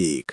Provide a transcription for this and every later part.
1।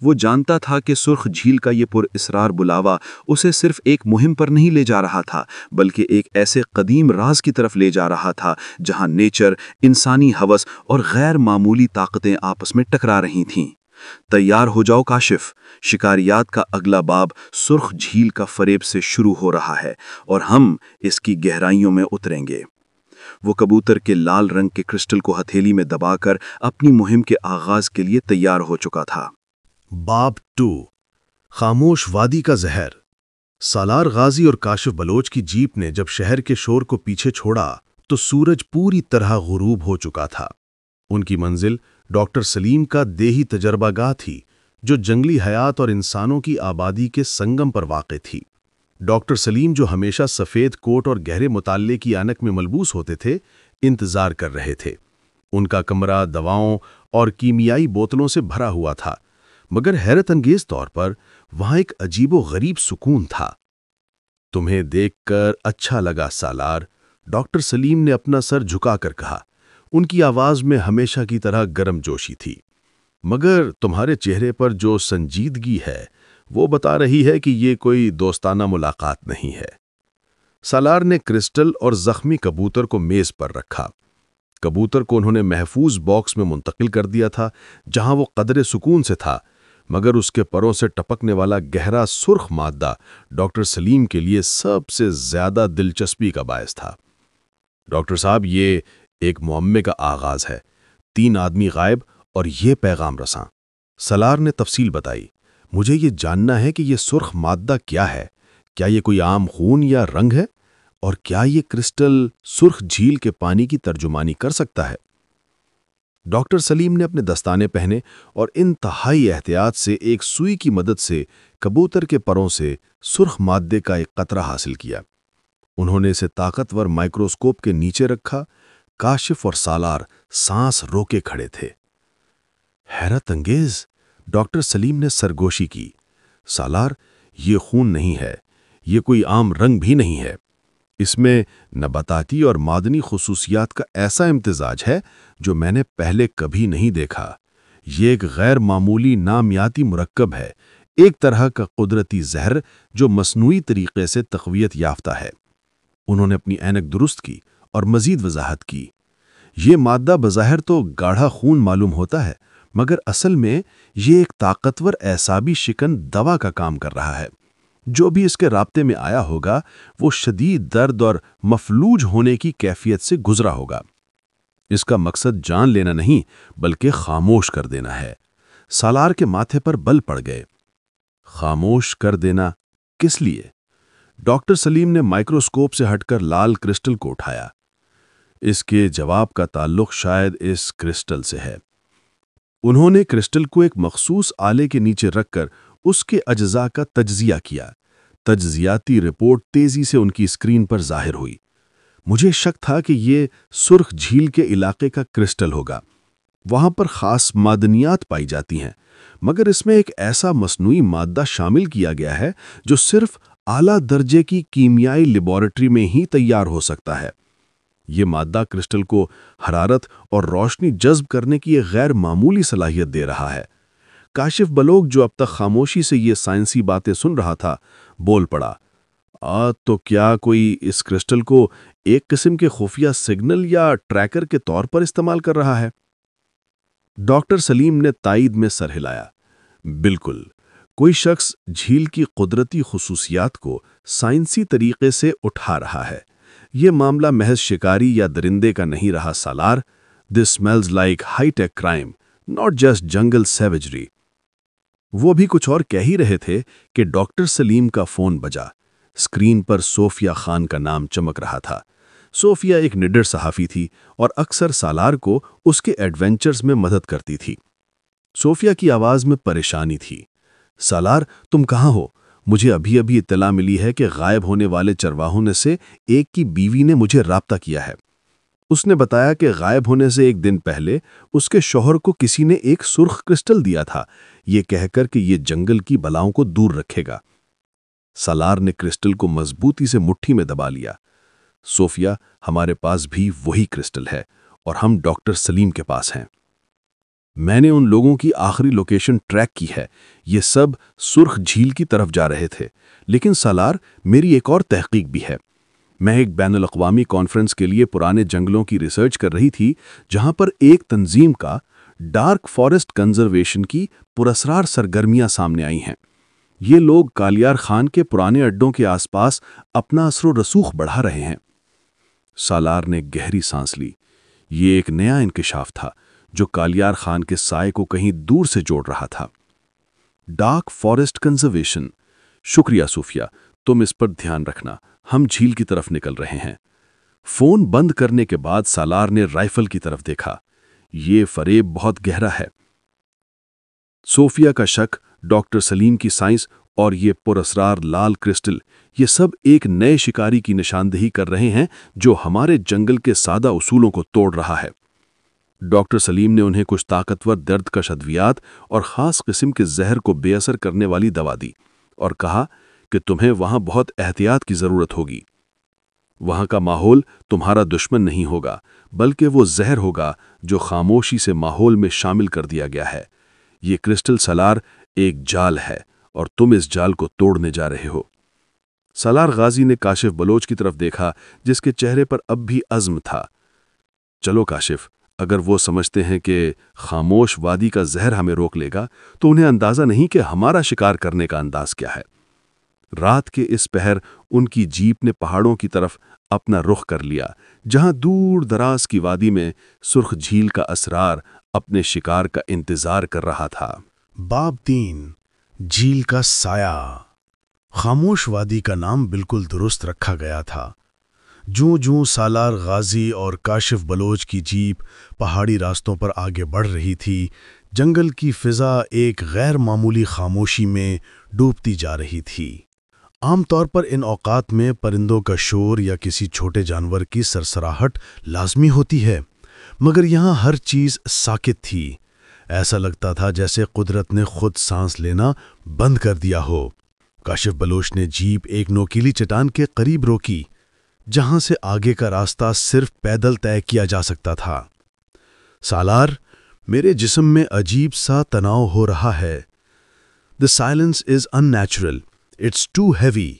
وہ جانتا تھا کہ سرخ جھیل کا یہ پر اسرار بلاوا اسے صرف ایک مہم پر نہیں لے جا رہا تھا، بلکہ ایک ایسے قدیم راز کی طرف لے جا رہا تھا جہاں نیچر، انسانی ہوس اور غیر معمولی طاقتیں آپس میں ٹکرا رہی تھیں۔ تیار ہو جاؤ کاشف، شکاریات کا اگلا باب سرخ جھیل کا فریب سے شروع ہو رہا ہے، اور ہم اس کی گہرائیوں میں اتریں گے۔ وہ کبوتر کے لال رنگ کے کرسٹل کو ہتھیلی میں دبا کر اپنی مہم کے آغاز کے لیے تیار ہو چکا تھا۔ باب 2، خاموش وادی کا زہر۔ سالار غازی اور کاشف بلوچ کی جیپ نے جب شہر کے شور کو پیچھے چھوڑا تو سورج پوری طرح غروب ہو چکا تھا۔ ان کی منزل ڈاکٹر سلیم کا دیہی تجربہ گاہ تھی، جو جنگلی حیات اور انسانوں کی آبادی کے سنگم پر واقع تھی۔ ڈاکٹر سلیم، جو ہمیشہ سفید کوٹ اور گہرے مطالعے کی آنک میں ملبوس ہوتے تھے، انتظار کر رہے تھے۔ ان کا کمرہ دواؤں اور کیمیائی بوتلوں سے بھرا ہوا تھا، مگر حیرت انگیز طور پر وہاں ایک عجیب و غریب سکون تھا۔ تمہیں دیکھ کر اچھا لگا سالار، ڈاکٹر سلیم نے اپنا سر جھکا کر کہا۔ ان کی آواز میں ہمیشہ کی طرح گرم جوشی تھی، مگر تمہارے چہرے پر جو سنجیدگی ہے وہ بتا رہی ہے کہ یہ کوئی دوستانہ ملاقات نہیں ہے۔ سالار نے کرسٹل اور زخمی کبوتر کو میز پر رکھا۔ کبوتر کو انہوں نے محفوظ باکس میں منتقل کر دیا تھا، جہاں وہ قدرے سکون سے تھا، مگر اس کے پروں سے ٹپکنے والا گہرا سرخ مادہ ڈاکٹر سلیم کے لیے سب سے زیادہ دلچسپی کا باعث تھا۔ ڈاکٹر صاحب، یہ ایک معمے کا آغاز ہے۔ 3 آدمی غائب اور یہ پیغام رساں۔ سالار نے تفصیل بتائی۔ مجھے یہ جاننا ہے کہ یہ سرخ مادہ کیا ہے؟ کیا یہ کوئی عام خون یا رنگ ہے؟ اور کیا یہ کرسٹل سرخ جھیل کے پانی کی ترجمانی کر سکتا ہے؟ ڈاکٹر سلیم نے اپنے دستانے پہنے اور انتہائی احتیاط سے ایک سوئی کی مدد سے کبوتر کے پروں سے سرخ مادے کا ایک قطرہ حاصل کیا۔ انہوں نے اسے طاقتور مائکروسکوپ کے نیچے رکھا۔ کاشف اور سالار سانس روکے کھڑے تھے۔ حیرت انگیز، ڈاکٹر سلیم نے سرگوشی کی۔ سالار، یہ خون نہیں ہے، یہ کوئی عام رنگ بھی نہیں ہے۔ اس میں نباتاتی اور معدنی خصوصیات کا ایسا امتزاج ہے جو میں نے پہلے کبھی نہیں دیکھا۔ یہ ایک غیر معمولی نامیاتی مرکب ہے، ایک طرح کا قدرتی زہر جو مصنوعی طریقے سے تقویت یافتہ ہے۔ انہوں نے اپنی اینک درست کی اور مزید وضاحت کی۔ یہ مادہ بظاہر تو گاڑھا خون معلوم ہوتا ہے، مگر اصل میں یہ ایک طاقتور اعصابی شکن دوا کا کام کر رہا ہے۔ جو بھی اس کے رابطے میں آیا ہوگا وہ شدید درد اور مفلوج ہونے کی کیفیت سے گزرا ہوگا۔ اس کا مقصد جان لینا نہیں بلکہ خاموش کر دینا ہے۔ سالار کے ماتھے پر بل پڑ گئے۔ خاموش کر دینا کس لیے؟ ڈاکٹر سلیم نے مائکروسکوپ سے ہٹ کر لال کرسٹل کو اٹھایا۔ اس کے جواب کا تعلق شاید اس کرسٹل سے ہے۔ انہوں نے کرسٹل کو ایک مخصوص آلے کے نیچے رکھ کر اس کے اجزاء کا تجزیہ کیا۔ تجزیاتی رپورٹ تیزی سے ان کی اسکرین پر ظاہر ہوئی۔ مجھے شک تھا کہ یہ سرخ جھیل کے علاقے کا کرسٹل ہوگا۔ وہاں پر خاص معدنیات پائی جاتی ہیں، مگر اس میں ایک ایسا مصنوعی مادہ شامل کیا گیا ہے جو صرف اعلیٰ درجے کی کیمیائی لیبارٹری میں ہی تیار ہو سکتا ہے۔ یہ مادہ کرسٹل کو حرارت اور روشنی جذب کرنے کی ایک غیر معمولی صلاحیت دے رہا ہے۔ کاشف بلوچ، جو اب تک خاموشی سے یہ سائنسی باتیں سن رہا تھا، بول پڑا۔ تو کیا کوئی اس کرسٹل کو ایک قسم کے خفیہ سگنل یا ٹریکر کے طور پر استعمال کر رہا ہے؟ ڈاکٹر سلیم نے تائید میں سر ہلایا۔ بالکل، کوئی شخص جھیل کی قدرتی خصوصیات کو سائنسی طریقے سے اٹھا رہا ہے۔ یہ معاملہ محض شکاری یا درندے کا نہیں رہا سالار۔ This smells like high-tech crime, not just jungle savagery۔ وہ بھی کچھ اور کہہ ہی رہے تھے کہ ڈاکٹر سلیم کا فون بجا۔ اسکرین پر صوفیہ خان کا نام چمک رہا تھا۔ صوفیہ ایک نڈر صحافی تھی اور اکثر سالار کو اس کے ایڈونچرز میں مدد کرتی تھی۔ صوفیہ کی آواز میں پریشانی تھی۔ سالار، تم کہاں ہو؟ مجھے ابھی ابھی اطلاع ملی ہے کہ غائب ہونے والے چرواہوں میں سے ایک کی بیوی نے مجھے رابطہ کیا ہے۔ اس نے بتایا کہ غائب ہونے سے ایک دن پہلے اس کے شوہر کو کسی نے ایک سرخ کرسٹل دیا تھا، یہ کہہ کر کہ یہ جنگل کی بلاؤں کو دور رکھے گا۔ سالار نے کرسٹل کو مضبوطی سے مٹھی میں دبا لیا۔ صوفیہ، ہمارے پاس بھی وہی کرسٹل ہے اور ہم ڈاکٹر سلیم کے پاس ہیں۔ میں نے ان لوگوں کی آخری لوکیشن ٹریک کی ہے، یہ سب سرخ جھیل کی طرف جا رہے تھے۔ لیکن سالار، میری ایک اور تحقیق بھی ہے۔ میں ایک بین الاقوامی کانفرنس کے لیے پرانے جنگلوں کی ریسرچ کر رہی تھی، جہاں پر ایک تنظیم کا ڈارک فارسٹ کنزرویشن کی پراسرار سرگرمیاں سامنے آئی ہیں۔ یہ لوگ کالیار خان کے پرانے اڈوں کے آس پاس اپنا اثر و رسوخ بڑھا رہے ہیں۔ سالار نے گہری سانس لی۔ یہ ایک نیا انکشاف تھا جو کالیار خان کے سائے کو کہیں دور سے جوڑ رہا تھا۔ ڈارک فارسٹ کنزرویشن، شکریہ صوفیہ، تم اس پر دھیان رکھنا، ہم جھیل کی طرف نکل رہے ہیں۔ فون بند کرنے کے بعد سالار نے رائفل کی طرف دیکھا۔ یہ فریب بہت گہرا ہے۔ صوفیہ کا شک، ڈاکٹر سلیم کی سائنس اور یہ پراسرار لال کرسٹل، یہ سب ایک نئے شکاری کی نشاندہی کر رہے ہیں جو ہمارے جنگل کے سادہ اصولوں کو توڑ رہا ہے۔ ڈاکٹر سلیم نے انہیں کچھ طاقتور درد کش ادویات اور خاص قسم کے زہر کو بے اثر کرنے والی دوا دی اور کہا کہ تمہیں وہاں بہت احتیاط کی ضرورت ہوگی۔ وہاں کا ماحول تمہارا دشمن نہیں ہوگا، بلکہ وہ زہر ہوگا جو خاموشی سے ماحول میں شامل کر دیا گیا ہے۔ یہ کرسٹل سالار ایک جال ہے اور تم اس جال کو توڑنے جا رہے ہو۔ سالار غازی نے کاشف بلوچ کی طرف دیکھا، جس کے چہرے پر اب بھی عزم تھا۔ چلو کاشف، اگر وہ سمجھتے ہیں کہ خاموش وادی کا زہر ہمیں روک لے گا تو انہیں اندازہ نہیں کہ ہمارا شکار کرنے کا انداز کیا ہے۔ رات کے اس پہر ان کی جیپ نے پہاڑوں کی طرف اپنا رخ کر لیا، جہاں دور دراز کی وادی میں سرخ جھیل کا اسرار اپنے شکار کا انتظار کر رہا تھا۔ باب 3، جھیل کا سایہ۔ خاموش وادی کا نام بالکل درست رکھا گیا تھا۔ جوں سالار غازی اور کاشف بلوچ کی جیپ پہاڑی راستوں پر آگے بڑھ رہی تھی، جنگل کی فضا ایک غیر معمولی خاموشی میں ڈوبتی جا رہی تھی۔ عام طور پر ان اوقات میں پرندوں کا شور یا کسی چھوٹے جانور کی سرسراہٹ لازمی ہوتی ہے، مگر یہاں ہر چیز ساکت تھی۔ ایسا لگتا تھا جیسے قدرت نے خود سانس لینا بند کر دیا ہو۔ کاشف بلوچ نے جیپ ایک نوکیلی چٹان کے قریب روکی، جہاں سے آگے کا راستہ صرف پیدل طے کیا جا سکتا تھا۔ سالار، میرے جسم میں عجیب سا تناؤ ہو رہا ہے۔ The silence is unnatural. It's too heavy.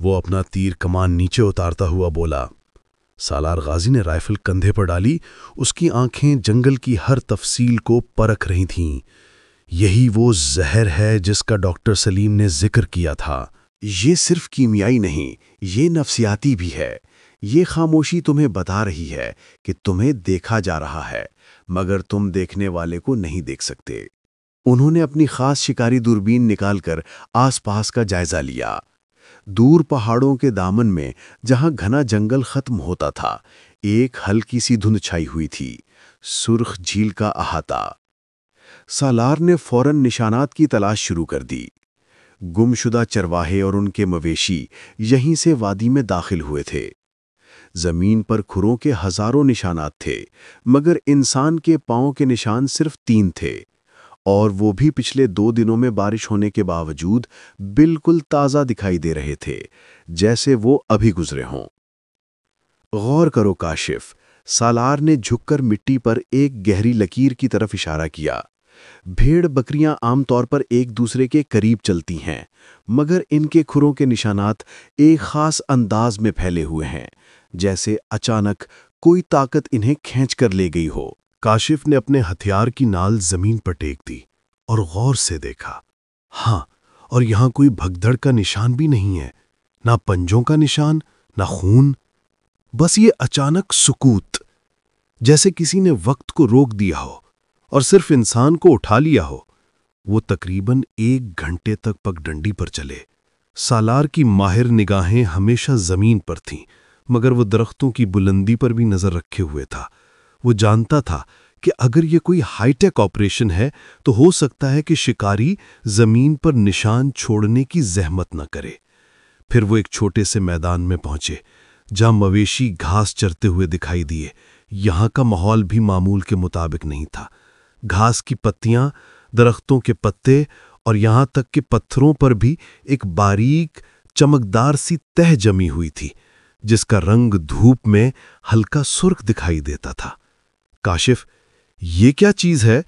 وہ اپنا تیر کمان نیچے اتارتا ہوا بولا۔ سالار غازی نے رائفل کندھے پر ڈالی، اس کی آنکھیں جنگل کی ہر تفصیل کو پرکھ رہی تھیں۔ یہی وہ زہر ہے جس کا ڈاکٹر سلیم نے ذکر کیا تھا۔ یہ صرف کیمیائی نہیں، یہ نفسیاتی بھی ہے۔ یہ خاموشی تمہیں بتا رہی ہے کہ تمہیں دیکھا جا رہا ہے، مگر تم دیکھنے والے کو نہیں دیکھ سکتے۔ انہوں نے اپنی خاص شکاری دوربین نکال کر آس پاس کا جائزہ لیا۔ دور پہاڑوں کے دامن میں جہاں گھنا جنگل ختم ہوتا تھا، ایک ہلکی سی دھند چھائی ہوئی تھی، سرخ جھیل کا احاطہ۔ سالار نے فوراً نشانات کی تلاش شروع کر دی۔ گمشدہ چرواہے اور ان کے مویشی یہیں سے وادی میں داخل ہوئے تھے۔ زمین پر کھروں کے ہزاروں نشانات تھے، مگر انسان کے پاؤں کے نشان صرف 3 تھے، اور وہ بھی پچھلے 2 دنوں میں بارش ہونے کے باوجود بالکل تازہ دکھائی دے رہے تھے، جیسے وہ ابھی گزرے ہوں۔ غور کرو کاشف، سالار نے جھک کر مٹی پر ایک گہری لکیر کی طرف اشارہ کیا۔ بھیڑ بکریاں عام طور پر ایک دوسرے کے قریب چلتی ہیں، مگر ان کے کھروں کے نشانات ایک خاص انداز میں پھیلے ہوئے ہیں، جیسے اچانک کوئی طاقت انہیں کھینچ کر لے گئی ہو۔ کاشف نے اپنے ہتھیار کی نال زمین پر ٹیک دی اور غور سے دیکھا۔ ہاں، اور یہاں کوئی بھگدڑ کا نشان بھی نہیں ہے، نہ پنجوں کا نشان، نہ خون، بس یہ اچانک سکوت، جیسے کسی نے وقت کو روک دیا ہو اور صرف انسان کو اٹھا لیا ہو۔ وہ تقریباً 1 گھنٹے تک پگ ڈنڈی پر چلے۔ سالار کی ماہر نگاہیں ہمیشہ زمین پر تھیں، مگر وہ درختوں کی بلندی پر بھی نظر رکھے ہوئے تھا۔ وہ جانتا تھا کہ اگر یہ کوئی ہائی ٹیک آپریشن ہے تو ہو سکتا ہے کہ شکاری زمین پر نشان چھوڑنے کی زحمت نہ کرے۔ پھر وہ ایک چھوٹے سے میدان میں پہنچے، جہاں مویشی گھاس چرتے ہوئے دکھائی دیے۔ یہاں کا ماحول بھی معمول کے مطابق نہیں تھا۔ گھاس کی پتیاں، درختوں کے پتے اور یہاں تک کہ پتھروں پر بھی ایک باریک چمکدار سی تہ جمی ہوئی تھی، جس کا رنگ دھوپ میں ہلکا سرخ دکھائی دیتا تھا۔ کاشف، یہ کیا چیز ہے؟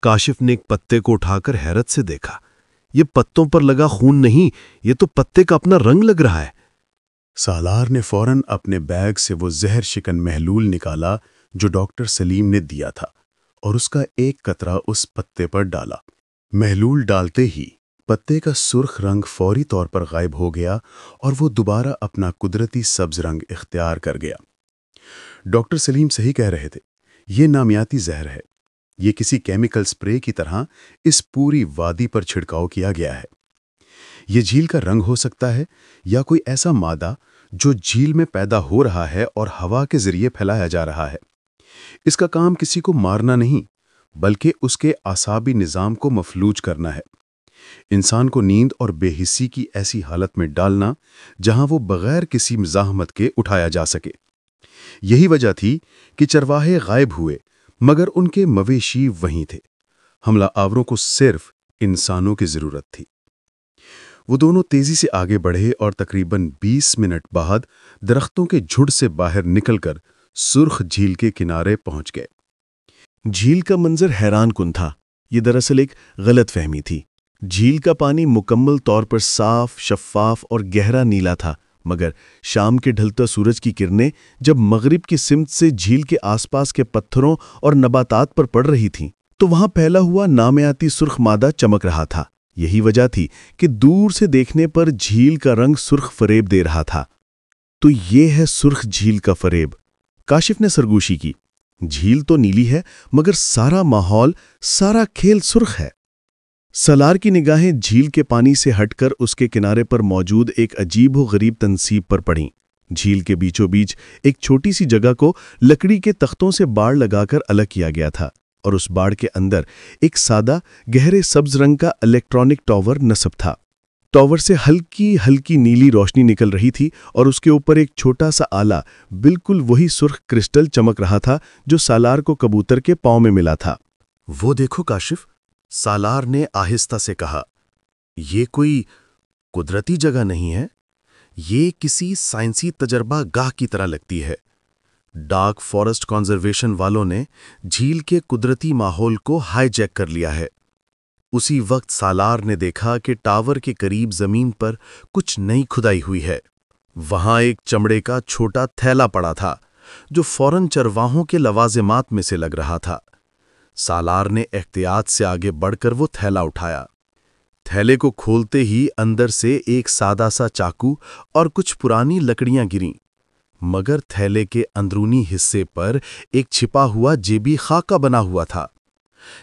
کاشف نے ایک پتے کو اٹھا کر حیرت سے دیکھا۔ یہ پتوں پر لگا خون نہیں، یہ تو پتے کا اپنا رنگ لگ رہا ہے۔ سالار نے فوراً اپنے بیگ سے وہ زہر شکن محلول نکالا جو ڈاکٹر سلیم نے دیا تھا اور اس کا ایک قطرہ اس پتے پر ڈالا۔ محلول ڈالتے ہی پتے کا سرخ رنگ فوری طور پر غائب ہو گیا اور وہ دوبارہ اپنا قدرتی سبز رنگ اختیار کر گیا۔ ڈاکٹر سلیم صحیح کہہ رہے تھے، یہ نامیاتی زہر ہے۔ یہ کسی کیمیکل سپرے کی طرح اس پوری وادی پر چھڑکاؤ کیا گیا ہے۔ یہ جھیل کا رنگ ہو سکتا ہے یا کوئی ایسا مادہ جو جھیل میں پیدا ہو رہا ہے اور ہوا کے ذریعے پھیلایا جا رہا ہے۔ اس کا کام کسی کو مارنا نہیں، بلکہ اس کے اعصابی نظام کو مفلوج کرنا ہے، انسان کو نیند اور بے حسی کی ایسی حالت میں ڈالنا جہاں وہ بغیر کسی مزاحمت کے اٹھایا جا سکے۔ یہی وجہ تھی کہ چرواہے غائب ہوئے مگر ان کے مویشی وہیں تھے۔ حملہ آوروں کو صرف انسانوں کی ضرورت تھی۔ وہ دونوں تیزی سے آگے بڑھے اور تقریباً 20 منٹ بعد درختوں کے جھڑ سے باہر نکل کر سرخ جھیل کے کنارے پہنچ گئے۔ جھیل کا منظر حیران کن تھا۔ یہ دراصل ایک غلط فہمی تھی۔ جھیل کا پانی مکمل طور پر صاف، شفاف اور گہرا نیلا تھا، مگر شام کے ڈھلتا سورج کی کرنیں جب مغرب کی سمت سے جھیل کے آس پاس کے پتھروں اور نباتات پر پڑ رہی تھیں تو وہاں پھیلا ہوا نامیاتی سرخ مادہ چمک رہا تھا۔ یہی وجہ تھی کہ دور سے دیکھنے پر جھیل کا رنگ سرخ فریب دے رہا تھا۔ تو یہ ہے سرخ جھیل کا فریب، کاشف نے سرگوشی کی۔ جھیل تو نیلی ہے مگر سارا ماحول، سارا کھیل سرخ ہے۔ سالار کی نگاہیں جھیل کے پانی سے ہٹ کر اس کے کنارے پر موجود ایک عجیب و غریب تنصیب پر پڑیں۔ جھیل کے بیچوں بیچ ایک چھوٹی سی جگہ کو لکڑی کے تختوں سے باڑ لگا کر الگ کیا گیا تھا اور اس باڑ کے اندر ایک سادہ گہرے سبز رنگ کا الیکٹرانک ٹاور نصب تھا۔ ٹاور سے ہلکی ہلکی نیلی روشنی نکل رہی تھی اور اس کے اوپر ایک چھوٹا سا آلہ بالکل وہی سرخ کرسٹل چمک رہا تھا جو سالار کو کبوتر کے پاؤں میں ملا تھا۔ وہ دیکھو کاشف، سالار نے آہستہ سے کہا، یہ کوئی قدرتی جگہ نہیں ہے، یہ کسی سائنسی تجربہ گاہ کی طرح لگتی ہے۔ ڈارک فارسٹ کنزرویشن والوں نے جھیل کے قدرتی ماحول کو ہائی جیک کر لیا ہے۔ اسی وقت سالار نے دیکھا کہ ٹاور کے قریب زمین پر کچھ نئی کھدائی ہوئی ہے۔ وہاں ایک چمڑے کا چھوٹا تھیلا پڑا تھا جو فوراً چرواہوں کے لوازمات میں سے لگ رہا تھا۔ سالار نے احتیاط سے آگے بڑھ کر وہ تھیلا اٹھایا۔ تھیلے کو کھولتے ہی اندر سے ایک سادہ سا چاقو اور کچھ پرانی لکڑیاں گریں، مگر تھیلے کے اندرونی حصے پر ایک چھپا ہوا جیبی خاکہ بنا ہوا تھا۔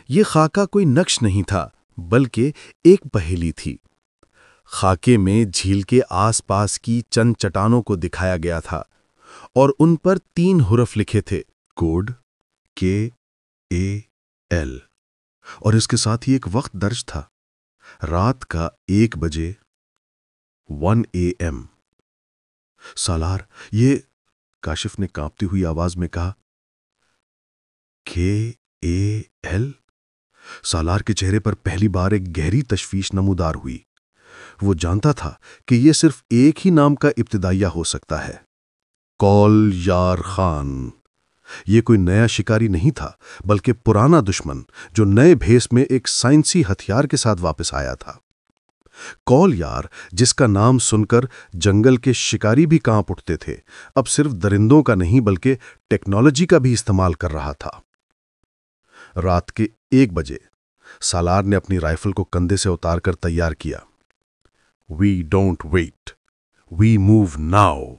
یہ خاکہ کوئی نقش نہیں تھا بلکہ ایک پہیلی تھی۔ خاکے میں جھیل کے آس پاس کی چند چٹانوں کو دکھایا گیا تھا اور ان پر 3 حرف لکھے تھے، کوڈ KAL، اور اس کے ساتھ ہی ایک وقت درج تھا، رات کا 1 بجے 1 AM۔ سالار، یہ، کاشف نے کانپتی ہوئی آواز میں کہا، KAL؟ سالار کے چہرے پر پہلی بار ایک گہری تشویش نمودار ہوئی۔ وہ جانتا تھا کہ یہ صرف ایک ہی نام کا ابتدائیہ ہو سکتا ہے، کول یار خان۔ یہ کوئی نیا شکاری نہیں تھا بلکہ پرانا دشمن جو نئے بھیس میں ایک سائنسی ہتھیار کے ساتھ واپس آیا تھا۔ کول یار، جس کا نام سن کر جنگل کے شکاری بھی کانپ اٹھتے تھے، اب صرف درندوں کا نہیں بلکہ ٹیکنالوجی کا بھی استعمال کر رہا تھا۔ رات کے 1 بجے سالار نے اپنی رائفل کو کندھے سے اتار کر تیار کیا۔ "We don't wait. We move now."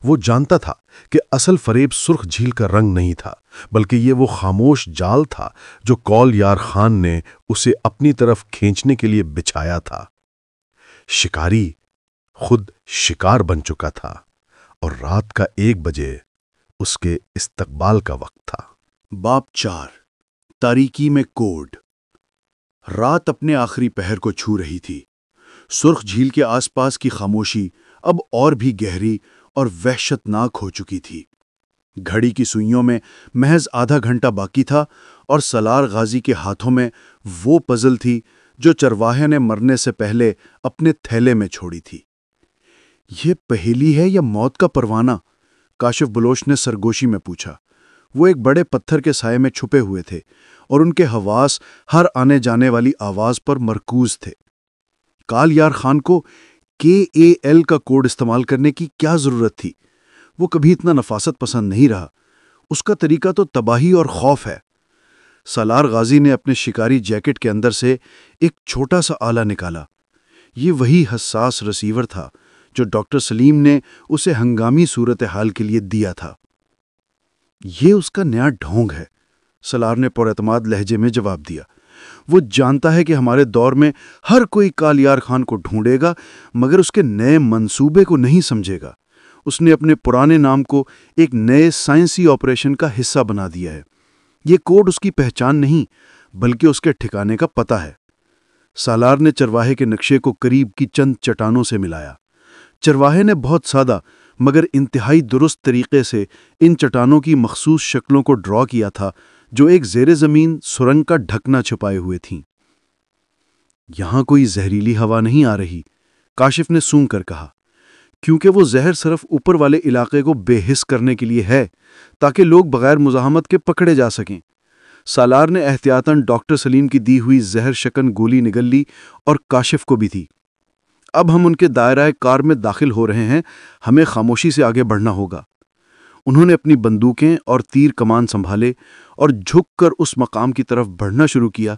وہ جانتا تھا کہ اصل فریب سرخ جھیل کا رنگ نہیں تھا بلکہ یہ وہ خاموش جال تھا جو کول یار خان نے اسے اپنی طرف کھینچنے کے لیے بچھایا تھا۔ شکاری خود شکار بن چکا تھا اور رات کا 1 بجے اس کے استقبال کا وقت تھا۔ باب 4، تاریکی میں کوڈ۔ رات اپنے آخری پہر کو چھو رہی تھی۔ سرخ جھیل کے آس پاس کی خاموشی اب اور بھی گہری اور وحشتناک ہو چکی تھی۔ گھڑی کی سوئیوں میں محض آدھا گھنٹہ باقی تھا اور سالار غازی کے ہاتھوں میں وہ پزل تھی جو چرواہے نے مرنے سے پہلے اپنے تھیلے میں چھوڑی تھی۔ یہ پہیلی ہے یا موت کا پروانہ؟ کاشف بلوچ نے سرگوشی میں پوچھا۔ وہ ایک بڑے پتھر کے سائے میں چھپے ہوئے تھے اور ان کے حواس ہر آنے جانے والی آواز پر مرکوز تھے۔ کالیار خان کو KAL کا کوڈ استعمال کرنے کی کیا ضرورت تھی؟ وہ کبھی اتنا نفاست پسند نہیں رہا۔ اس کا طریقہ تو تباہی اور خوف ہے۔ سالار غازی نے اپنے شکاری جیکٹ کے اندر سے ایک چھوٹا سا آلہ نکالا۔ یہ وہی حساس ریسیور تھا جو ڈاکٹر سلیم نے اسے ہنگامی صورتحال کے لیے دیا تھا۔ یہ اس کا نیا ڈھونگ ہے، سالار نے پر اعتماد لہجے میں جواب دیا۔ وہ جانتا ہے کہ ہمارے دور میں ہر کوئی کالیار خان کو ڈھونڈے گا مگر اس کے نئے منصوبے کو نہیں سمجھے گا۔ اس نے اپنے پرانے نام کو ایک نئے سائنسی آپریشن کا حصہ بنا دیا ہے۔ یہ کوڈ اس کی پہچان نہیں بلکہ اس کے ٹھکانے کا پتہ ہے۔ سالار نے چرواہے کے نقشے کو قریب کی چند چٹانوں سے ملایا۔ چرواہے نے بہت سادہ مگر انتہائی درست طریقے سے ان چٹانوں کی مخصوص شکلوں کو ڈرا کیا تھا جو ایک زیر زمین سرنگ کا ڈھکنا چھپائے ہوئے تھیں۔ یہاں کوئی زہریلی ہوا نہیں آ رہی، کاشف نے سونگ کر کہا، کیونکہ وہ زہر صرف اوپر والے علاقے کو بے حس کرنے کے لیے ہے تاکہ لوگ بغیر مزاحمت کے پکڑے جا سکیں۔ سالار نے احتیاطاً ڈاکٹر سلیم کی دی ہوئی زہر شکن گولی نگل لی اور کاشف کو بھی دی۔ اب ہم ان کے دائرہ کار میں داخل ہو رہے ہیں، ہمیں خاموشی سے آگے بڑھنا ہوگا۔ انہوں نے اپنی بندوقیں اور تیر کمان سنبھالے اور جھک کر اس مقام کی طرف بڑھنا شروع کیا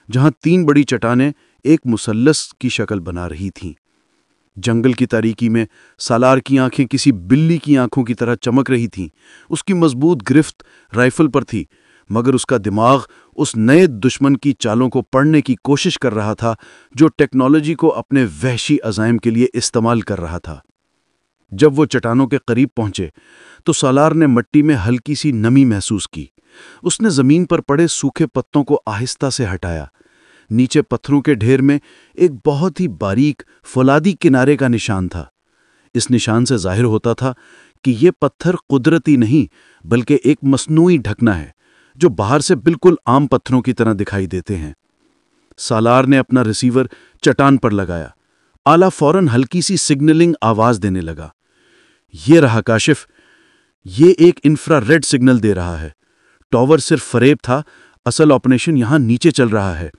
جہاں 3 بڑی چٹانیں ایک مثلث کی شکل بنا رہی تھیں۔ جنگل کی تاریکی میں سالار کی آنکھیں کسی بلی کی آنکھوں کی طرح چمک رہی تھیں۔ اس کی مضبوط گرفت رائفل پر تھی مگر اس کا دماغ اس نئے دشمن کی چالوں کو پڑھنے کی کوشش کر رہا تھا جو ٹیکنالوجی کو اپنے وحشی عزائم کے لیے استعمال کر رہا تھا۔ جب وہ چٹانوں کے قریب پہنچے تو سالار نے مٹی میں ہلکی سی نمی محسوس کی۔ اس نے زمین پر پڑے سوکھے پتوں کو آہستہ سے ہٹایا۔ نیچے پتھروں کے ڈھیر میں ایک بہت ہی باریک فولادی کنارے کا نشان تھا۔ اس نشان سے ظاہر ہوتا تھا کہ یہ پتھر قدرتی نہیں بلکہ ایک مصنوعی ڈھکنا ہے جو باہر سے بالکل عام پتھروں کی طرح دکھائی دیتے ہیں۔ سالار نے اپنا ریسیور چٹان پر لگایا۔ آلہ فوراً ہلکی سی سگنلنگ آواز دینے لگا۔ یہ رہا کاشف، یہ ایک انفرا ریڈ سگنل دے رہا ہے۔ ٹاور صرف فریب تھا، اصل آپریشن یہاں نیچے چل رہا ہے۔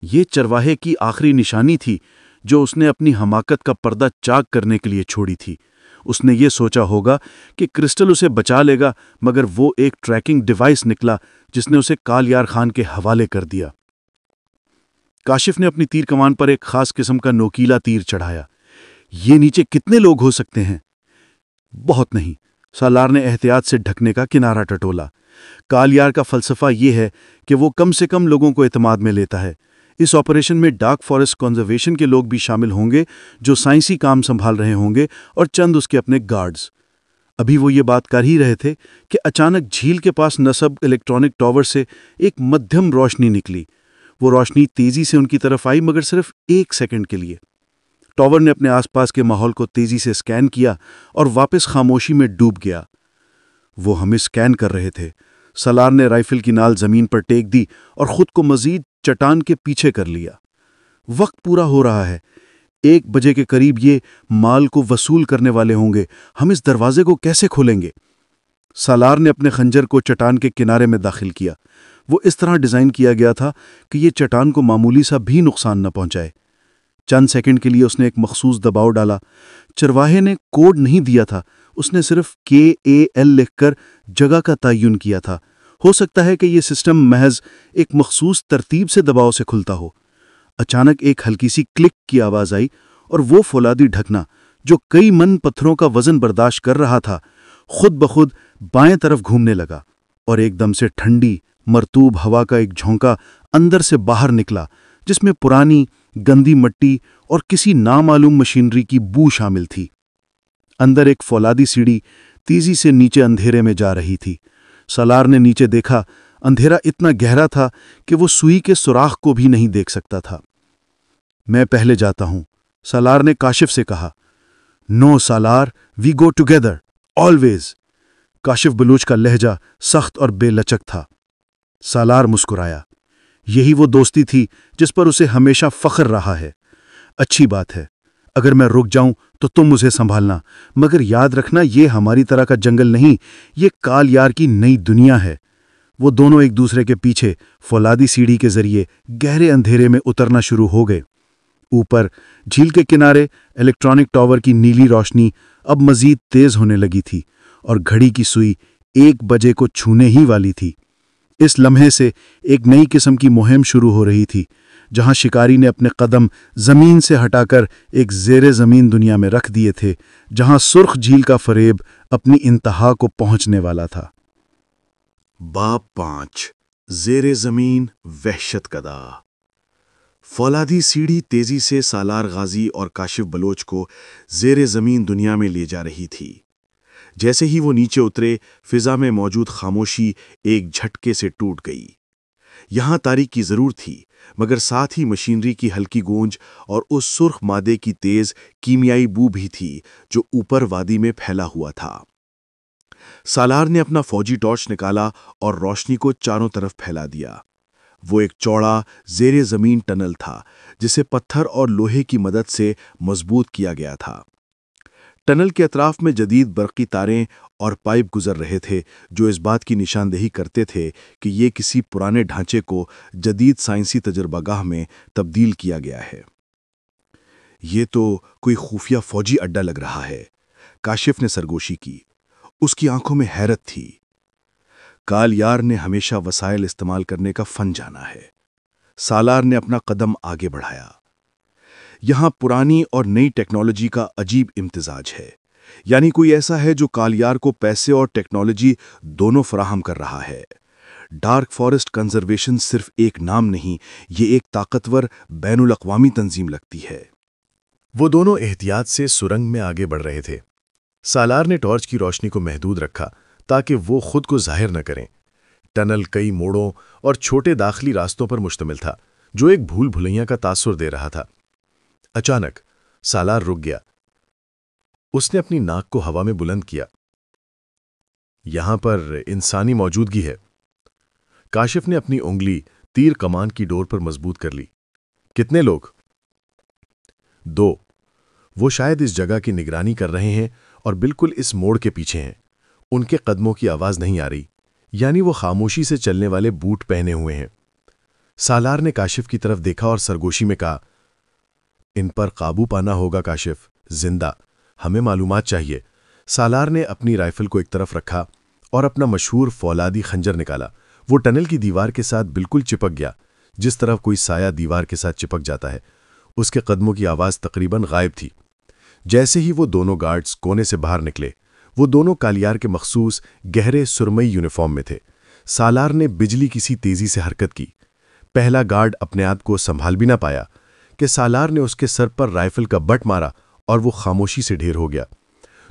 یہ چرواہے کی آخری نشانی تھی جو اس نے اپنی حماقت کا پردہ چاک کرنے کے لیے چھوڑی تھی۔ اس نے یہ سوچا ہوگا کہ کرسٹل اسے بچا لے گا مگر وہ ایک ٹریکنگ ڈیوائس نکلا جس نے اسے کالیار خان کے حوالے کر دیا۔ کاشف نے اپنی تیر کمان پر ایک خاص قسم کا نوکیلا تیر چڑھایا۔ یہ نیچے کتنے لوگ ہو سکتے ہیں؟ بہت نہیں، سالار نے احتیاط سے ڈھکنے کا کنارہ ٹٹولا۔ کالیار کا فلسفہ یہ ہے کہ وہ کم سے کم لوگوں کو اعتماد میں لیتا ہے۔ اس آپریشن میں ڈارک فارسٹ کنزرویشن کے لوگ بھی شامل ہوں گے جو سائنسی کام سنبھال رہے ہوں گے اور چند اس کے اپنے گارڈز۔ ابھی وہ یہ بات کر ہی رہے تھے کہ اچانک جھیل کے پاس نصب الیکٹرانک ٹاور سے ایک مدھم روشنی نکلی۔ وہ روشنی تیزی سے ان کی طرف آئی مگر صرف 1 سیکنڈ کے لیے۔ ٹاور نے اپنے آس پاس کے ماحول کو تیزی سے اسکین کیا اور واپس خاموشی میں ڈوب گیا۔ وہ ہمیں اسکین کر رہے تھے۔ سالار نے رائفل کی نال زمین پر ٹیک دی اور خود کو مزید چٹان کے پیچھے کر لیا۔ وقت پورا ہو رہا ہے، 1 بجے کے قریب یہ مال کو وصول کرنے والے ہوں گے۔ ہم اس دروازے کو کیسے کھولیں گے؟ سالار نے اپنے خنجر کو چٹان کے کنارے میں داخل کیا۔ وہ اس طرح ڈیزائن کیا گیا تھا کہ یہ چٹان کو معمولی سا بھی نقصان نہ پہنچائے۔ چند سیکنڈ کے لیے اس نے ایک مخصوص دباؤ ڈالا۔ چرواہے نے کوڈ نہیں دیا تھا، اس نے صرف KAL لکھ کر جگہ کا تعین کیا تھا۔ ہو سکتا ہے کہ یہ سسٹم محض ایک مخصوص ترتیب سے دباؤ سے کھلتا ہو۔ اچانک ایک ہلکی سی کلک کی آواز آئی اور وہ فولادی ڈھکنا جو کئی من پتھروں کا وزن برداشت کر رہا تھا خود بخود بائیں طرف گھومنے لگا اور ایک دم سے ٹھنڈی مرطوب ہوا کا ایک جھونکا اندر سے باہر نکلا جس میں پرانی گندی مٹی اور کسی نامعلوم مشینری کی بو شامل تھی۔ اندر ایک فولادی سیڑھی تیزی سے نیچے اندھیرے میں جا رہی تھی۔ سالار نے نیچے دیکھا، اندھیرا اتنا گہرا تھا کہ وہ سوئی کے سوراخ کو بھی نہیں دیکھ سکتا تھا۔ میں پہلے جاتا ہوں، سالار نے کاشف سے کہا۔ No Salar, we go together, always. Kashif Baloch کا لہجہ سخت اور بے لچک تھا۔ سالار مسکرایا۔ یہی وہ دوستی تھی جس پر اسے ہمیشہ فخر رہا ہے۔ اچھی بات ہے، اگر میں رک جاؤں تو تم مجھے سنبھالنا، مگر یاد رکھنا یہ ہماری طرح کا جنگل نہیں، یہ کالیار کی نئی دنیا ہے۔ وہ دونوں ایک دوسرے کے پیچھے فولادی سیڑھی کے ذریعے گہرے اندھیرے میں اترنا شروع ہو گئے۔ اوپر جھیل کے کنارے الیکٹرانک ٹاور کی نیلی روشنی اب مزید تیز ہونے لگی تھی اور گھڑی کی سوئی 1 بجے کو چھونے ہی والی تھی۔ اس لمحے سے ایک نئی قسم کی مہم شروع ہو رہی تھی، جہاں شکاری نے اپنے قدم زمین سے ہٹا کر ایک زیر زمین دنیا میں رکھ دیے تھے، جہاں سرخ جھیل کا فریب اپنی انتہا کو پہنچنے والا تھا۔ باب 5 زیر زمین وحشت کدا۔ فولادی سیڑھی تیزی سے سالار غازی اور کاشف بلوچ کو زیر زمین دنیا میں لے جا رہی تھی۔ جیسے ہی وہ نیچے اترے، فضا میں موجود خاموشی ایک جھٹکے سے ٹوٹ گئی۔ یہاں تاریکی ضرور تھی، مگر ساتھ ہی مشینری کی ہلکی گونج اور اس سرخ مادے کی تیز کیمیائی بو بھی تھی جو اوپر وادی میں پھیلا ہوا تھا۔ سالار نے اپنا فوجی ٹارچ نکالا اور روشنی کو چاروں طرف پھیلا دیا۔ وہ ایک چوڑا زیر زمین ٹنل تھا جسے پتھر اور لوہے کی مدد سے مضبوط کیا گیا تھا۔ ٹنل کے اطراف میں جدید برقی تاریں اور پائپ گزر رہے تھے جو اس بات کی نشاندہی کرتے تھے کہ یہ کسی پرانے ڈھانچے کو جدید سائنسی تجربہ گاہ میں تبدیل کیا گیا ہے۔ یہ تو کوئی خفیہ فوجی اڈا لگ رہا ہے، کاشف نے سرگوشی کی۔ اس کی آنکھوں میں حیرت تھی۔ کالیار نے ہمیشہ وسائل استعمال کرنے کا فن جانا ہے۔ سالار نے اپنا قدم آگے بڑھایا۔ یہاں پرانی اور نئی ٹیکنالوجی کا عجیب امتزاج ہے، یعنی کوئی ایسا ہے جو کالیار کو پیسے اور ٹیکنالوجی دونوں فراہم کر رہا ہے۔ ڈارک فارسٹ کنزرویشن صرف ایک نام نہیں، یہ ایک طاقتور بین الاقوامی تنظیم لگتی ہے۔ وہ دونوں احتیاط سے سرنگ میں آگے بڑھ رہے تھے۔ سالار نے ٹارچ کی روشنی کو محدود رکھا تاکہ وہ خود کو ظاہر نہ کریں۔ ٹنل کئی موڑوں اور چھوٹے داخلی راستوں پر مشتمل تھا جو ایک بھول بھلیاں کا تاثر دے رہا تھا۔ اچانک سالار رک گیا۔ اس نے اپنی ناک کو ہوا میں بلند کیا۔ یہاں پر انسانی موجودگی ہے۔ کاشف نے اپنی انگلی تیر کمان کی ڈور پر مضبوط کر لی۔ کتنے لوگ؟ 2۔ وہ شاید اس جگہ کی نگرانی کر رہے ہیں اور بالکل اس موڑ کے پیچھے ہیں۔ ان کے قدموں کی آواز نہیں آ رہی، یعنی وہ خاموشی سے چلنے والے بوٹ پہنے ہوئے ہیں۔ سالار نے کاشف کی طرف دیکھا اور سرگوشی میں کہا، ان پر قابو پانا ہوگا کاشف، زندہ، ہمیں معلومات چاہیے۔ سالار نے اپنی رائفل کو ایک طرف رکھا اور اپنا مشہور فولادی خنجر نکالا۔ وہ ٹنل کی دیوار کے ساتھ بالکل چپک گیا، جس طرح کوئی سایہ دیوار کے ساتھ چپک جاتا ہے۔ اس کے قدموں کی آواز تقریباً غائب تھی۔ جیسے ہی وہ دونوں گارڈز کونے سے باہر نکلے، وہ دونوں کالیار کے مخصوص گہرے سرمئی یونیفارم میں تھے۔ سالار نے بجلی کسی تیزی سے حرکت کی۔ پہلا گارڈ اپنے آپ کو سنبھال بھی نہ پایا کہ سالار نے اس کے سر پر رائفل کا بٹ مارا اور وہ خاموشی سے ڈھیر ہو گیا۔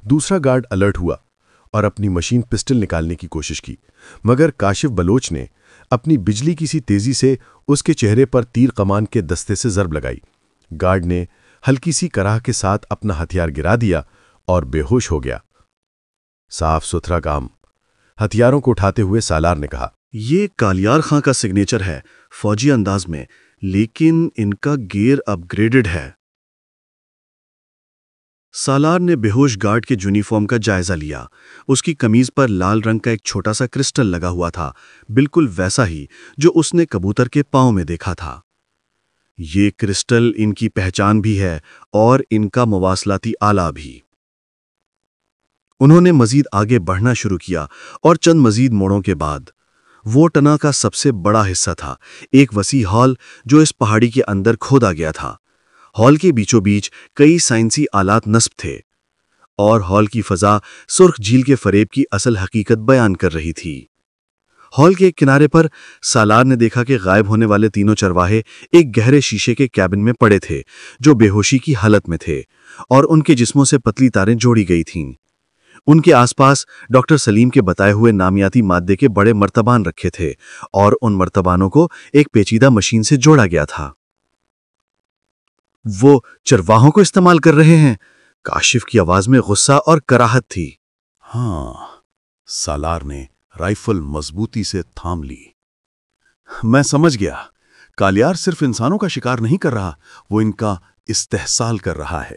دوسرا گارڈ الرٹ ہوا اور اپنی مشین پسٹل نکالنے کی کوشش کی، مگر کاشف بلوچ نے اپنی بجلی کسی تیزی سے اس کے چہرے پر تیر کمان کے دستے سے ضرب لگائی۔ گارڈ نے ہلکی سی کراہ کے ساتھ اپنا ہتھیار گرا دیا اور بے ہوش ہو گیا۔ صاف ستھرا کام، ہتھیاروں کو اٹھاتے ہوئے سالار نے کہا۔ یہ کالیار خاں کا سگنیچر ہے، فوجی انداز میں، لیکن ان کا گیئر اپ گریڈڈ ہے۔ سالار نے بے ہوش گارڈ کے یونیفارم کا جائزہ لیا۔ اس کی قمیض پر لال رنگ کا ایک چھوٹا سا کرسٹل لگا ہوا تھا، بالکل ویسا ہی جو اس نے کبوتر کے پاؤں میں دیکھا تھا۔ یہ کرسٹل ان کی پہچان بھی ہے اور ان کا مواصلاتی آلہ بھی۔ انہوں نے مزید آگے بڑھنا شروع کیا اور چند مزید موڑوں کے بعد وہ ٹنا کا سب سے بڑا حصہ تھا، ایک وسیع ہال جو اس پہاڑی کے اندر کھودا گیا تھا۔ ہال کے بیچوں بیچ کئی سائنسی آلات نصب تھے اور ہال کی فضا سرخ جھیل کے فریب کی اصل حقیقت بیان کر رہی تھی۔ ہال کے ایک کنارے پر سالار نے دیکھا کہ غائب ہونے والے تینوں چرواہے ایک گہرے شیشے کے کیبن میں پڑے تھے جو بے ہوشی کی حالت میں تھے اور ان کے جسموں سے پتلی تاریں جوڑی گئی تھیں۔ ان کے آس پاس ڈاکٹر سلیم کے بتائے ہوئے نامیاتی مادے کے بڑے مرتبان رکھے تھے اور ان مرتبانوں کو ایک پیچیدہ مشین سے جوڑا گیا تھا۔ وہ چرواہوں کو استعمال کر رہے ہیں؟ کاشف کی آواز میں غصہ اور کراہت تھی۔ ہاں، سالار نے رائفل مضبوطی سے تھام لی۔ میں سمجھ گیا، کالیار صرف انسانوں کا شکار نہیں کر رہا، وہ ان کا استحصال کر رہا ہے۔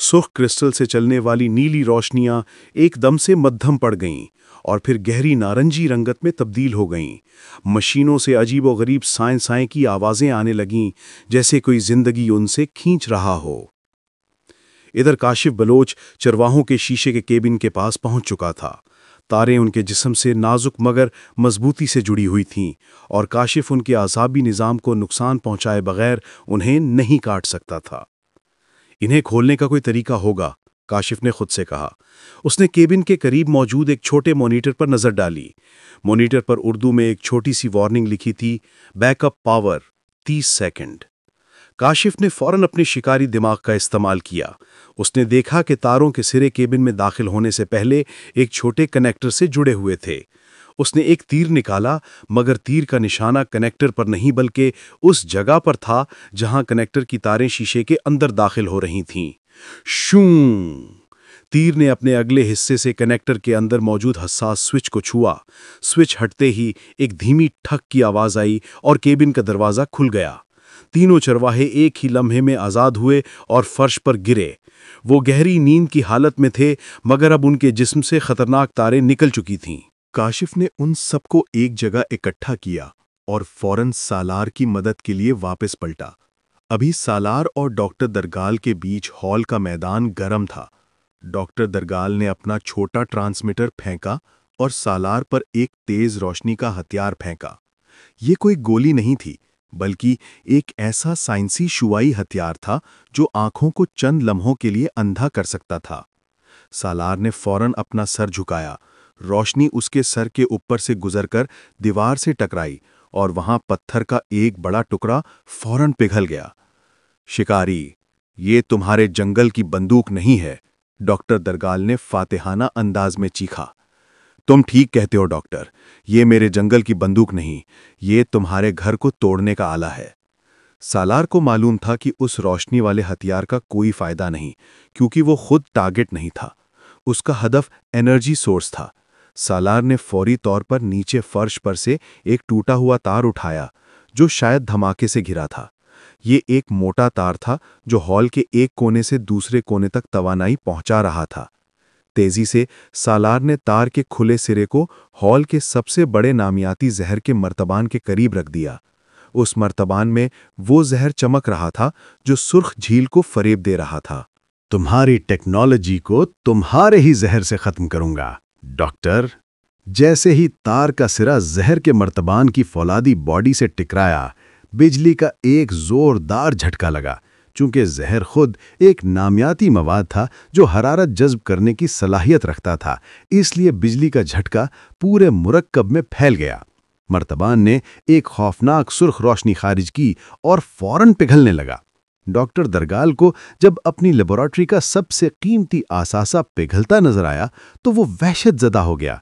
سرخ کرسٹل سے چلنے والی نیلی روشنیاں ایک دم سے مدھم پڑ گئیں اور پھر گہری نارنجی رنگت میں تبدیل ہو گئیں۔ مشینوں سے عجیب و غریب سائیں کی آوازیں آنے لگیں، جیسے کوئی زندگی ان سے کھینچ رہا ہو۔ ادھر کاشف بلوچ چرواہوں کے شیشے کے کیبن کے پاس پہنچ چکا تھا۔ تاریں ان کے جسم سے نازک مگر مضبوطی سے جڑی ہوئی تھیں اور کاشف ان کے اعصابی نظام کو نقصان پہنچائے بغیر انہیں نہیں کاٹ سکتا تھا۔ انہیں کھولنے کا کوئی طریقہ ہوگا، کاشف نے خود سے کہا۔ اس نے کیبن کے قریب موجود ایک چھوٹے مانیٹر پر نظر ڈالی۔ مانیٹر پر اردو میں ایک چھوٹی سی وارننگ لکھی تھی، back up power 30 second. Kashif نے فوراً اپنے شکاری دماغ کا استعمال کیا۔ اس نے دیکھا کہ تاروں کے سرے کیبن میں داخل ہونے سے پہلے ایک چھوٹے کنیکٹر سے جڑے ہوئے تھے۔ اس نے ایک تیر نکالا، مگر تیر کا نشانہ کنیکٹر پر نہیں بلکہ اس جگہ پر تھا جہاں کنیکٹر کی تاریں شیشے کے اندر داخل ہو رہی تھیں۔ شوں! تیر نے اپنے اگلے حصے سے کنیکٹر کے اندر موجود حساس سوئچ کو چھوا۔ سوئچ ہٹتے ہی ایک دھیمی ٹھک کی آواز آئی اور کیبن کا دروازہ کھل گیا۔ تینوں چرواہے ایک ہی لمحے میں آزاد ہوئے اور فرش پر گرے۔ وہ گہری نیند کی حالت میں تھے، مگر اب ان کے جسم سے خطرناک تاریں نکل چکی تھیں۔ کاشف نے ان سب کو ایک جگہ اکٹھا کیا اور فوراً سالار کی مدد کے لیے واپس پلٹا۔ ابھی سالار اور ڈاکٹر درگال کے بیچ ہال کا میدان گرم تھا۔ ڈاکٹر درگال نے اپنا چھوٹا ٹرانسمیٹر پھینکا اور سالار پر ایک تیز روشنی کا ہتھیار پھینکا۔ یہ کوئی گولی نہیں تھی، بلکہ ایک ایسا سائنسی شعاعی ہتھیار تھا جو آنکھوں کو چند لمحوں کے لیے اندھا کر سکتا تھا۔ سالار نے فوراً اپنا سر جھکایا۔ روشنی اس کے سر کے اوپر سے گزر کر دیوار سے ٹکرائی اور وہاں پتھر کا ایک بڑا ٹکڑا فوراً پگھل گیا۔ شکاری، یہ تمہارے جنگل کی بندوق نہیں ہے، ڈاکٹر درگال نے فاتحانہ انداز میں چیخا۔ تم ٹھیک کہتے ہو ڈاکٹر، یہ میرے جنگل کی بندوق نہیں، یہ تمہارے گھر کو توڑنے کا آلہ ہے۔ سالار کو معلوم تھا کہ اس روشنی والے ہتھیار کا کوئی فائدہ نہیں، کیونکہ وہ خود ٹارگٹ نہیں تھا۔ اس کا ہدف انرجی سورس تھا۔ سالار نے فوری طور پر نیچے فرش پر سے ایک ٹوٹا ہوا تار اٹھایا، جو شاید دھماکے سے گرا تھا۔ یہ ایک موٹا تار تھا جو ہال کے ایک کونے سے دوسرے کونے تک توانائی پہنچا رہا تھا۔ تیزی سے سالار نے تار کے کھلے سرے کو ہال کے سب سے بڑے نامیاتی زہر کے مرتبان کے قریب رکھ دیا۔ اس مرتبان میں وہ زہر چمک رہا تھا جو سرخ جھیل کو فریب دے رہا تھا۔ تمہاری ٹیکنالوجی کو تمہارے ہی زہر سے ختم کروں گا، ڈاکٹر۔ جیسے ہی تار کا سرا زہر کے مرتبان کی فولادی باڈی سے ٹکرایا، بجلی کا ایک زوردار جھٹکا لگا۔ چونکہ زہر خود ایک نامیاتی مواد تھا جو حرارت جذب کرنے کی صلاحیت رکھتا تھا، اس لیے بجلی کا جھٹکا پورے مرکب میں پھیل گیا۔ مرتبان نے ایک خوفناک سرخ روشنی خارج کی اور فوراً پگھلنے لگا۔ ڈاکٹر درگال کو جب اپنی لیبارٹری کا سب سے قیمتی اثاثہ پگھلتا نظر آیا تو وہ وحشت زدہ ہو گیا۔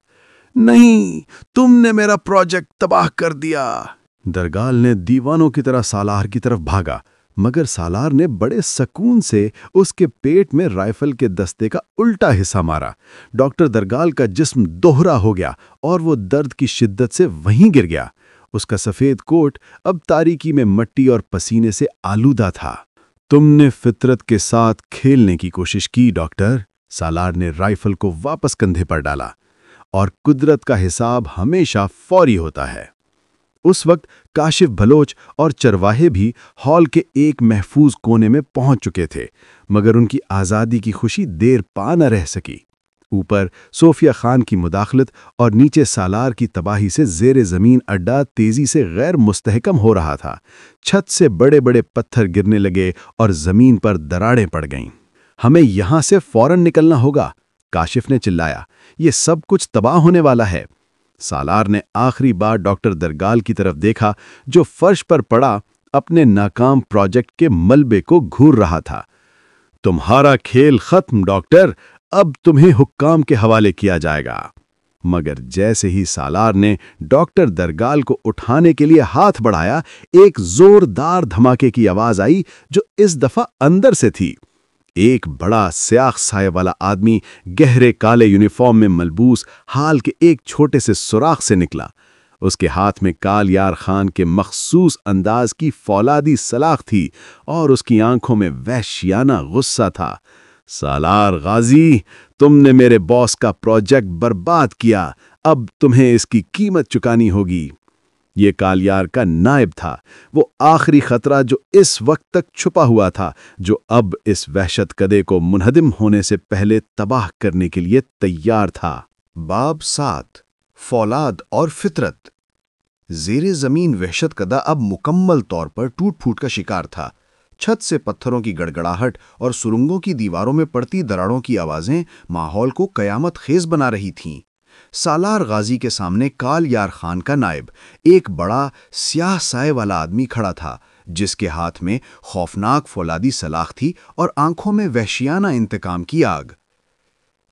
نہیں، تم نے میرا پروجیکٹ تباہ کر دیا۔ درگال نے دیوانوں کی طرح سالار کی طرف بھاگا، مگر سالار نے بڑے سکون سے اس کے پیٹ میں رائفل کے دستے کا الٹا حصہ مارا۔ ڈاکٹر درگال کا جسم دوہرا ہو گیا اور وہ درد کی شدت سے وہیں گر گیا۔ اس کا سفید کوٹ اب تاریکی میں مٹی اور پسینے سے آلودہ تھا۔ تم نے فطرت کے ساتھ کھیلنے کی کوشش کی ڈاکٹر۔ سالار نے رائفل کو واپس کندھے پر ڈالا۔ اور قدرت کا حساب ہمیشہ فوری ہوتا ہے۔ اس وقت کاشف بلوچ اور چرواہے بھی ہال کے ایک محفوظ کونے میں پہنچ چکے تھے، مگر ان کی آزادی کی خوشی دیر پا نہ رہ سکی۔ اوپر صوفیہ خان کی مداخلت اور نیچے سالار کی تباہی سے زیر زمین اڈا تیزی سے غیر مستحکم ہو رہا تھا۔ چھت سے بڑے بڑے پتھر گرنے لگے اور زمین پر دراڑیں پڑ گئیں۔ ہمیں یہاں سے فوراً نکلنا ہوگا، کاشف نے چلایا۔ یہ سب کچھ تباہ ہونے والا ہے۔ سالار نے آخری بار ڈاکٹر درگال کی طرف دیکھا جو فرش پر پڑا اپنے ناکام پروجیکٹ کے ملبے کو گھور رہا تھا۔ تمہارا کھیل ختم ڈاکٹر، اب تمہیں حکام کے حوالے کیا جائے گا۔ مگر جیسے ہی سالار نے ڈاکٹر درگال کو اٹھانے کے لیے ہاتھ بڑھایا، ایک زوردار دھماکے کی آواز آئی جو اس دفعہ اندر سے تھی۔ ایک بڑا سیاہ سائے والا آدمی گہرے کالے یونیفارم میں ملبوس ہال کے ایک چھوٹے سے سوراخ سے نکلا۔ اس کے ہاتھ میں کال یار خان کے مخصوص انداز کی فولادی سلاخ تھی اور اس کی آنکھوں میں وحشیانہ غصہ تھا۔ سالار غازی، تم نے میرے باس کا پروجیکٹ برباد کیا، اب تمہیں اس کی قیمت چکانی ہوگی۔ یہ کالیار کا نائب تھا، وہ آخری خطرہ جو اس وقت تک چھپا ہوا تھا، جو اب اس وحشت کدے کو منہدم ہونے سے پہلے تباہ کرنے کے لیے تیار تھا۔ باب 7 فولاد اور فطرت۔ زیر زمین وحشت کدہ اب مکمل طور پر ٹوٹ پھوٹ کا شکار تھا۔ چھت سے پتھروں کی گڑگڑاہٹ اور سرنگوں کی دیواروں میں پڑتی دراڑوں کی آوازیں ماحول کو قیامت خیز بنا رہی تھیں۔ سالار غازی کے سامنے کالیار خان کا نائب، ایک بڑا سیاہ سائے والا آدمی کھڑا تھا، جس کے ہاتھ میں خوفناک فولادی سلاخ تھی اور آنکھوں میں وحشیانہ انتقام کی آگ۔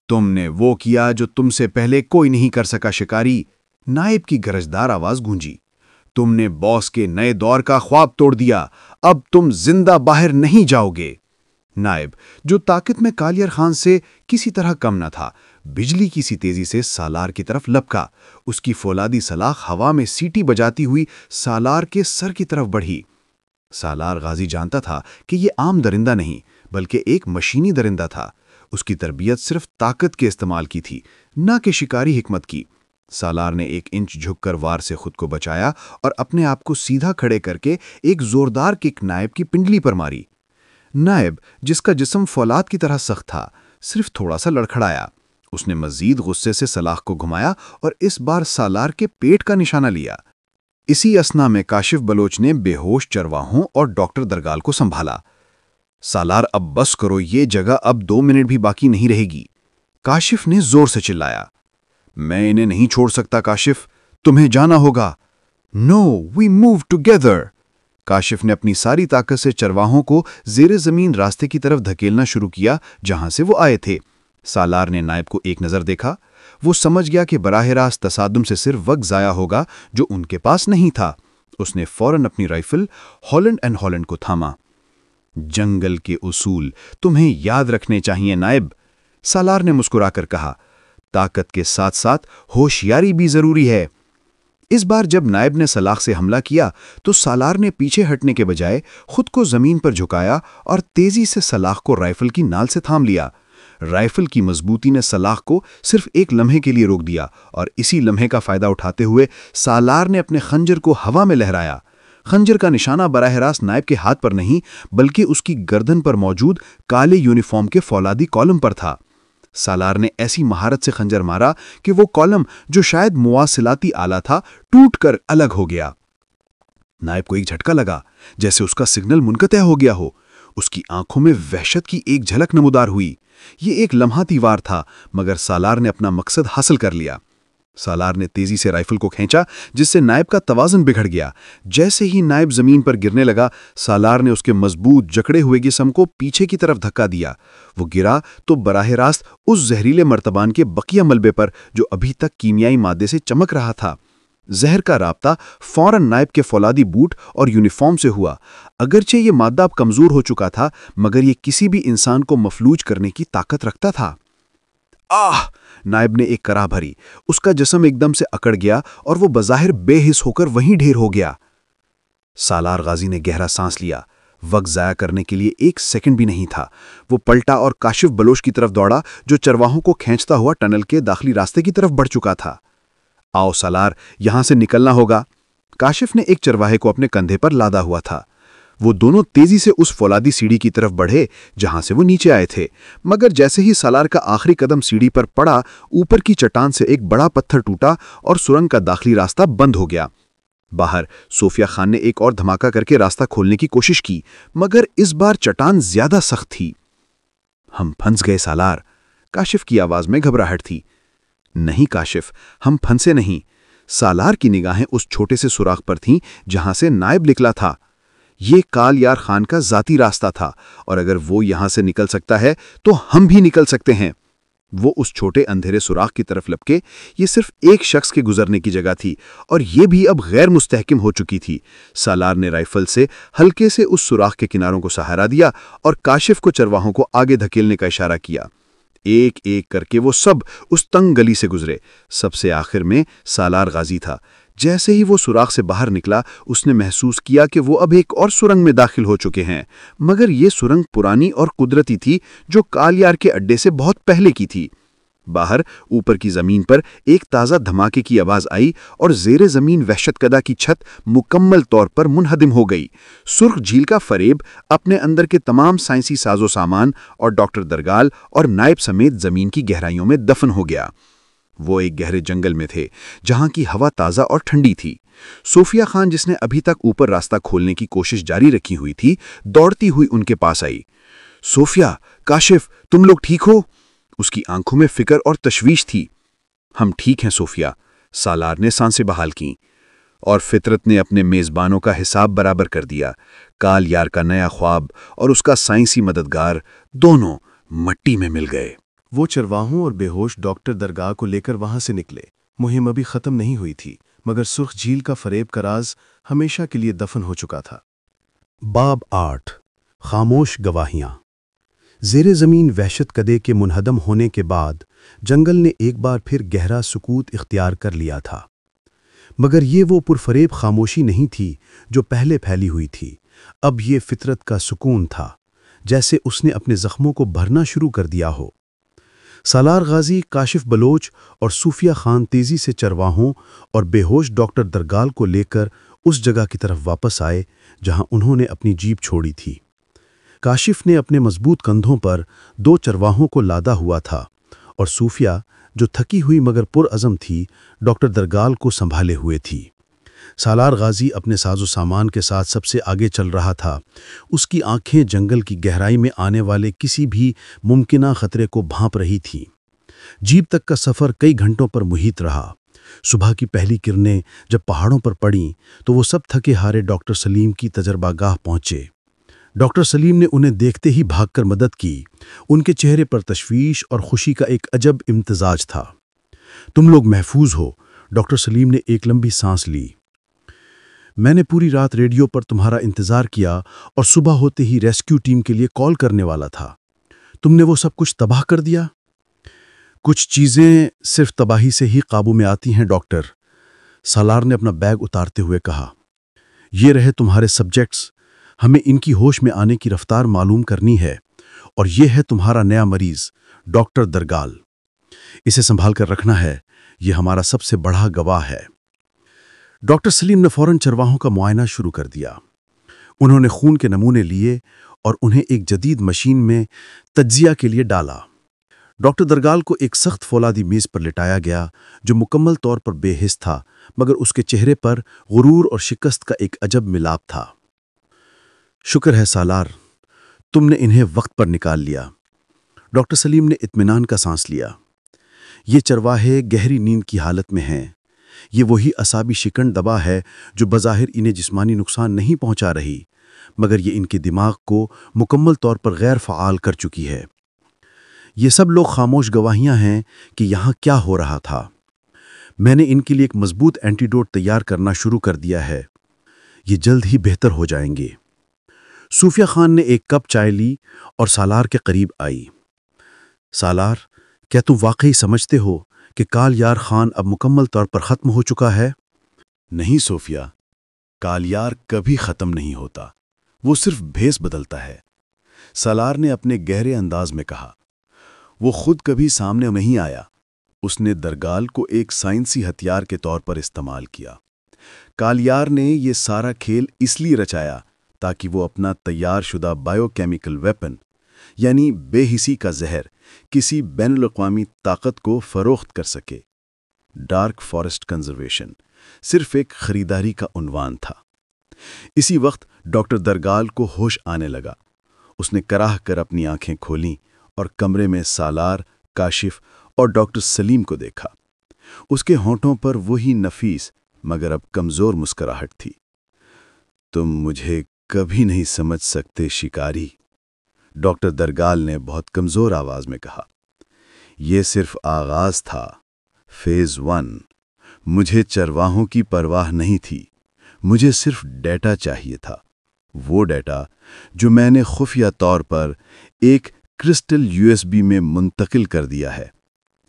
تم نے وہ کیا جو تم سے پہلے کوئی نہیں کر سکا شکاری، نائب کی گرجدار آواز گونجی۔ تم نے باس کے نئے دور کا خواب توڑ دیا، اب تم زندہ باہر نہیں جاؤ گے۔ نائب، جو طاقت میں کالیار خان سے کسی طرح کم نہ تھا، بجلی کی سی تیزی سے سالار کی طرف لپکا۔ اس کی فولادی سلاخ ہوا میں سیٹی بجاتی ہوئی سالار کے سر کی طرف بڑھی۔ سالار غازی جانتا تھا کہ یہ عام درندہ نہیں، بلکہ ایک مشینی درندہ تھا۔ اس کی تربیت صرف طاقت کے استعمال کی تھی، نہ کہ شکاری حکمت کی۔ سالار نے ایک انچ جھک کر وار سے خود کو بچایا اور اپنے آپ کو سیدھا کھڑے کر کے ایک زوردار کک نائب کی پنڈلی پر ماری۔ نائب، جس کا جسم فولاد کی طرح سخت تھا، صرف تھوڑا سا لڑکھڑایا۔ اس نے مزید غصے سے سلاخ کو گھمایا اور اس بار سالار کے پیٹ کا نشانہ لیا۔ اسی اثنا میں کاشف بلوچ نے بے ہوش چرواہوں اور ڈاکٹر درگال کو سنبھالا۔ سالار، اب بس کرو، یہ جگہ اب 2 منٹ بھی باقی نہیں رہے گی۔ کاشف نے زور سے چلایا۔ میں انہیں نہیں چھوڑ سکتا کاشف، تمہیں جانا ہوگا۔ نو، وی موو ٹوگیدر۔ کاشف نے اپنی ساری طاقت سے چرواہوں کو زیر زمین راستے کی طرف دھکیلنا شروع کیا جہاں سے وہ آئے تھے۔ سالار نے نائب کو ایک نظر دیکھا۔ وہ سمجھ گیا کہ براہ راست تصادم سے صرف وقت ضائع ہوگا جو ان کے پاس نہیں تھا۔ اس نے فوراً اپنی رائفل ہالینڈ اینڈ ہالینڈ کو تھاما۔ جنگل کے اصول تمہیں یاد رکھنے چاہیے نائب، سالار نے مسکرا کر کہا۔ طاقت کے ساتھ ساتھ ہوشیاری بھی ضروری ہے۔ اس بار جب نائب نے سلاخ سے حملہ کیا تو سالار نے پیچھے ہٹنے کے بجائے خود کو زمین پر جھکایا اور تیزی سے سلاخ کو رائفل کی نال سے تھام لیا۔ رائفل کی مضبوطی نے سلاخ کو صرف ایک لمحے کے لیے روک دیا اور اسی لمحے کا فائدہ اٹھاتے ہوئے سالار نے اپنے خنجر کو ہوا میں لہرایا۔ خنجر کا نشانہ براہ راست نائب کے ہاتھ پر نہیں بلکہ اس کی گردن پر موجود کالے یونیفارم کے فولادی کالم پر تھا۔ سالار نے ایسی مہارت سے خنجر مارا کہ وہ کالم، جو شاید مواصلاتی آلہ تھا، ٹوٹ کر الگ ہو گیا۔ نائب کو ایک جھٹکا لگا، جیسے اس کا سگنل منقطع ہو گیا ہو۔ اس کی آنکھوں میں وحشت کی ایک جھلک نمودار ہوئی۔ یہ ایک لمحاتی وار تھا، مگر سالار نے اپنا مقصد حاصل کر لیا۔ سالار نے تیزی سے رائفل کو کھینچا، جس سے نائب کا توازن بگڑ گیا۔ جیسے ہی نائب زمین پر گرنے لگا، سالار نے اس کے مضبوط جکڑے ہوئے جسم کو پیچھے کی طرف دھکا دیا۔ وہ گرا تو براہ راست اس زہریلے مرتبان کے بقیہ ملبے پر جو ابھی تک کیمیائی مادے سے چمک رہا تھا۔ زہر کا رابطہ فوراً نائب کے فولادی بوٹ اور یونیفارم سے ہوا۔ اگرچہ یہ مادہ اب کمزور ہو چکا تھا، مگر یہ کسی بھی انسان کو مفلوج کرنے کی طاقت رکھتا تھا۔ آہ! نائب نے ایک کرا بھری۔ اس کا جسم ایک دم سے اکڑ گیا اور وہ بظاہر بے حس ہو کر وہیں ڈھیر ہو گیا۔ سالار غازی نے گہرا سانس لیا۔ وقت ضائع کرنے کے لیے 1 سیکنڈ بھی نہیں تھا۔ وہ پلٹا اور کاشف بلوچ کی طرف دوڑا، جو چرواہوں کو کھینچتا ہوا ٹنل کے داخلی راستے کی طرف بڑھ چکا تھا۔ آؤ سالار، یہاں سے نکلنا ہوگا۔ کاشف نے ایک چرواہے کو اپنے کندھے پر لادا ہوا تھا۔ وہ دونوں تیزی سے اس فولادی سیڑھی کی طرف بڑھے جہاں سے وہ نیچے آئے تھے، مگر جیسے ہی سالار کا آخری قدم سیڑھی پر پڑا، اوپر کی چٹان سے ایک بڑا پتھر ٹوٹا اور سرنگ کا داخلی راستہ بند ہو گیا۔ باہر صوفیہ خان نے ایک اور دھماکہ کر کے راستہ کھولنے کی کوشش کی، مگر اس بار چٹان زیادہ سخت تھی۔ ہم پھنس گئے سالار، کاشف کی آواز میں گھبراہٹ تھی۔ نہیں کاشف، ہم پھنسے نہیں۔ سالار کی نگاہیں اس چھوٹے سے سوراخ پر تھیں جہاں سے نائب نکلا تھا۔ یہ کالیار خان کا ذاتی راستہ تھا، اور اگر وہ یہاں سے نکل سکتا ہے تو ہم بھی نکل سکتے ہیں۔ وہ اس چھوٹے اندھیرے سوراخ کی طرف لپکے۔ یہ صرف ایک شخص کے گزرنے کی جگہ تھی، اور یہ بھی اب غیر مستحکم ہو چکی تھی۔ سالار نے رائفل سے ہلکے سے اس سوراخ کے کناروں کو سہارا دیا اور کاشف کو چرواہوں کو آگے دھکیلنے کا اشارہ کیا۔ ایک ایک کر کے وہ سب اس تنگ گلی سے گزرے۔ سب سے آخر میں سالار غازی تھا، جیسے ہی وہ سوراخ سے باہر نکلا اس نے محسوس کیا کہ وہ اب ایک اور سرنگ میں داخل ہو چکے ہیں، مگر یہ سرنگ پرانی اور قدرتی تھی جو کالیار کے اڈے سے بہت پہلے کی تھی۔ باہر اوپر کی زمین پر ایک تازہ دھماکے کی آواز آئی اور زیر زمین وحشت کدہ کی چھت مکمل طور پر منہدم ہو گئی۔ سرخ جھیل کا فریب اپنے اندر کے تمام سائنسی ساز و سامان اور ڈاکٹر درگال اور نائب سمیت زمین کی گہرائیوں میں دفن ہو گیا۔ وہ ایک گہرے جنگل میں تھے جہاں کی ہوا تازہ اور ٹھنڈی تھی۔ صوفیہ خان، جس نے ابھی تک اوپر راستہ کھولنے کی کوشش جاری رکھی ہوئی تھی، دوڑتی ہوئی ان کے پاس آئی۔ صوفیہ، کاشف، تم لوگ ٹھیک ہو؟ اس کی آنکھوں میں فکر اور تشویش تھی۔ ہم ٹھیک ہیں صوفیہ، سالار نے سانسیں بحال کیں، اور فطرت نے اپنے میزبانوں کا حساب برابر کر دیا۔ کالیار کا نیا خواب اور اس کا سائنسی مددگار دونوں مٹی میں مل گئے۔ وہ چرواہوں اور بے ہوش ڈاکٹر درگاہ کو لے کر وہاں سے نکلے۔ مہم ابھی ختم نہیں ہوئی تھی، مگر سرخ جھیل کا فریب کا راز ہمیشہ کے لیے دفن ہو چکا تھا۔ باب 8 خاموش گواہیاں۔ زیر زمین وحشت کدے کے منہدم ہونے کے بعد جنگل نے ایک بار پھر گہرا سکوت اختیار کر لیا تھا، مگر یہ وہ پرفریب خاموشی نہیں تھی جو پہلے پھیلی ہوئی تھی۔ اب یہ فطرت کا سکون تھا، جیسے اس نے اپنے زخموں کو بھرنا شروع کر دیا ہو۔ سالار غازی، کاشف بلوچ اور صوفیہ خان تیزی سے چرواہوں اور بے ہوش ڈاکٹر درگال کو لے کر اس جگہ کی طرف واپس آئے جہاں انہوں نے اپنی جیپ چھوڑی تھی۔ کاشف نے اپنے مضبوط کندھوں پر 2 چرواہوں کو لادا ہوا تھا، اور صوفیہ، جو تھکی ہوئی مگر پرعزم تھی، ڈاکٹر درگال کو سنبھالے ہوئے تھی۔ سالار غازی اپنے ساز و سامان کے ساتھ سب سے آگے چل رہا تھا۔ اس کی آنکھیں جنگل کی گہرائی میں آنے والے کسی بھی ممکنہ خطرے کو بھانپ رہی تھیں۔ جیپ تک کا سفر کئی گھنٹوں پر محیط رہا۔ صبح کی پہلی کرنیں جب پہاڑوں پر پڑیں تو وہ سب تھکے ہارے ڈاکٹر سلیم کی تجربہ گاہ پہنچے۔ ڈاکٹر سلیم نے انہیں دیکھتے ہی بھاگ کر مدد کی۔ ان کے چہرے پر تشویش اور خوشی کا ایک عجب امتزاج تھا۔ تم لوگ محفوظ ہو، ڈاکٹر سلیم نے ایک لمبی سانس لی۔ میں نے پوری رات ریڈیو پر تمہارا انتظار کیا اور صبح ہوتے ہی ریسکیو ٹیم کے لیے کال کرنے والا تھا۔ تم نے وہ سب کچھ تباہ کر دیا؟ کچھ چیزیں صرف تباہی سے ہی قابو میں آتی ہیں ڈاکٹر، سالار نے اپنا بیگ اتارتے ہوئے کہا۔ یہ رہے تمہارے سبجیکٹس، ہمیں ان کی ہوش میں آنے کی رفتار معلوم کرنی ہے، اور یہ ہے تمہارا نیا مریض ڈاکٹر درگال۔ اسے سنبھال کر رکھنا ہے، یہ ہمارا سب سے بڑا گواہ ہے۔ ڈاکٹر سلیم نے فوراً چرواہوں کا معائنہ شروع کر دیا۔ انہوں نے خون کے نمونے لیے اور انہیں ایک جدید مشین میں تجزیہ کے لیے ڈالا۔ ڈاکٹر درگال کو ایک سخت فولادی میز پر لٹایا گیا جو مکمل طور پر بے حس تھا، مگر اس کے چہرے پر غرور اور شکست کا ایک عجب ملاپ تھا۔ شکر ہے سالار، تم نے انہیں وقت پر نکال لیا۔ ڈاکٹر سلیم نے اطمینان کا سانس لیا۔ یہ چرواہے گہری نیند کی حالت میں ہیں۔ یہ وہی اعصابی شکن دبا ہے جو بظاہر انہیں جسمانی نقصان نہیں پہنچا رہی، مگر یہ ان کے دماغ کو مکمل طور پر غیر فعال کر چکی ہے۔ یہ سب لوگ خاموش گواہیاں ہیں کہ یہاں کیا ہو رہا تھا۔ میں نے ان کے لیے ایک مضبوط اینٹیڈوٹ تیار کرنا شروع کر دیا ہے۔ یہ جلد ہی بہتر ہو جائیں گے۔ صوفیہ خان نے ایک کپ چائے لی اور سالار کے قریب آئی۔ سالار، کیا تم واقعی سمجھتے ہو کہ کالیار خان اب مکمل طور پر ختم ہو چکا ہے؟ نہیں صوفیہ، کالیار کبھی ختم نہیں ہوتا، وہ صرف بھیس بدلتا ہے، سالار نے اپنے گہرے انداز میں کہا۔ وہ خود کبھی سامنے نہیں آیا، اس نے درگال کو ایک سائنسی ہتھیار کے طور پر استعمال کیا۔ کالیار نے یہ سارا کھیل اس لیے رچایا تاکہ وہ اپنا تیار شدہ بائیو کیمیکل ویپن، یعنی بے حسی کا زہر، کسی بین الاقوامی طاقت کو فروخت کر سکے۔ ڈارک فارسٹ کنزرویشن صرف ایک خریداری کا عنوان تھا۔ اسی وقت ڈاکٹر درگال کو ہوش آنے لگا۔ اس نے کراہ کر اپنی آنکھیں کھولیں اور کمرے میں سالار، کاشف اور ڈاکٹر سلیم کو دیکھا۔ اس کے ہونٹوں پر وہی نفیس مگر اب کمزور مسکراہٹ تھی۔ تم مجھے کبھی نہیں سمجھ سکتے شکاری، ڈاکٹر درگال نے بہت کمزور آواز میں کہا۔ یہ صرف آغاز تھا، فیز 1۔ مجھے چرواہوں کی پرواہ نہیں تھی، مجھے صرف ڈیٹا چاہیے تھا، وہ ڈیٹا جو میں نے خفیہ طور پر ایک کرسٹل USB میں منتقل کر دیا ہے،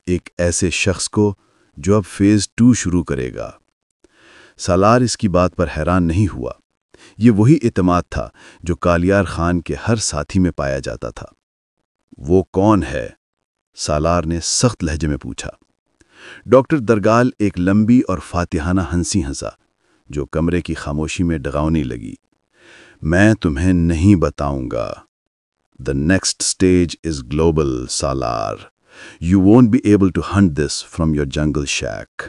ایک ایسے شخص کو جو اب فیز 2 شروع کرے گا۔ سالار اس کی بات پر حیران نہیں ہوا۔ یہ وہی اعتماد تھا جو کالیار خان کے ہر ساتھی میں پایا جاتا تھا۔ وہ کون ہے؟ سالار نے سخت لہجے میں پوچھا۔ ڈاکٹر درگال ایک لمبی اور فاتحانہ ہنسی ہنسا جو کمرے کی خاموشی میں ڈغاؤنی لگی۔ میں تمہیں نہیں بتاؤں گا۔ The next stage is global, Salar. You won't be able to hunt this from your jungle shack.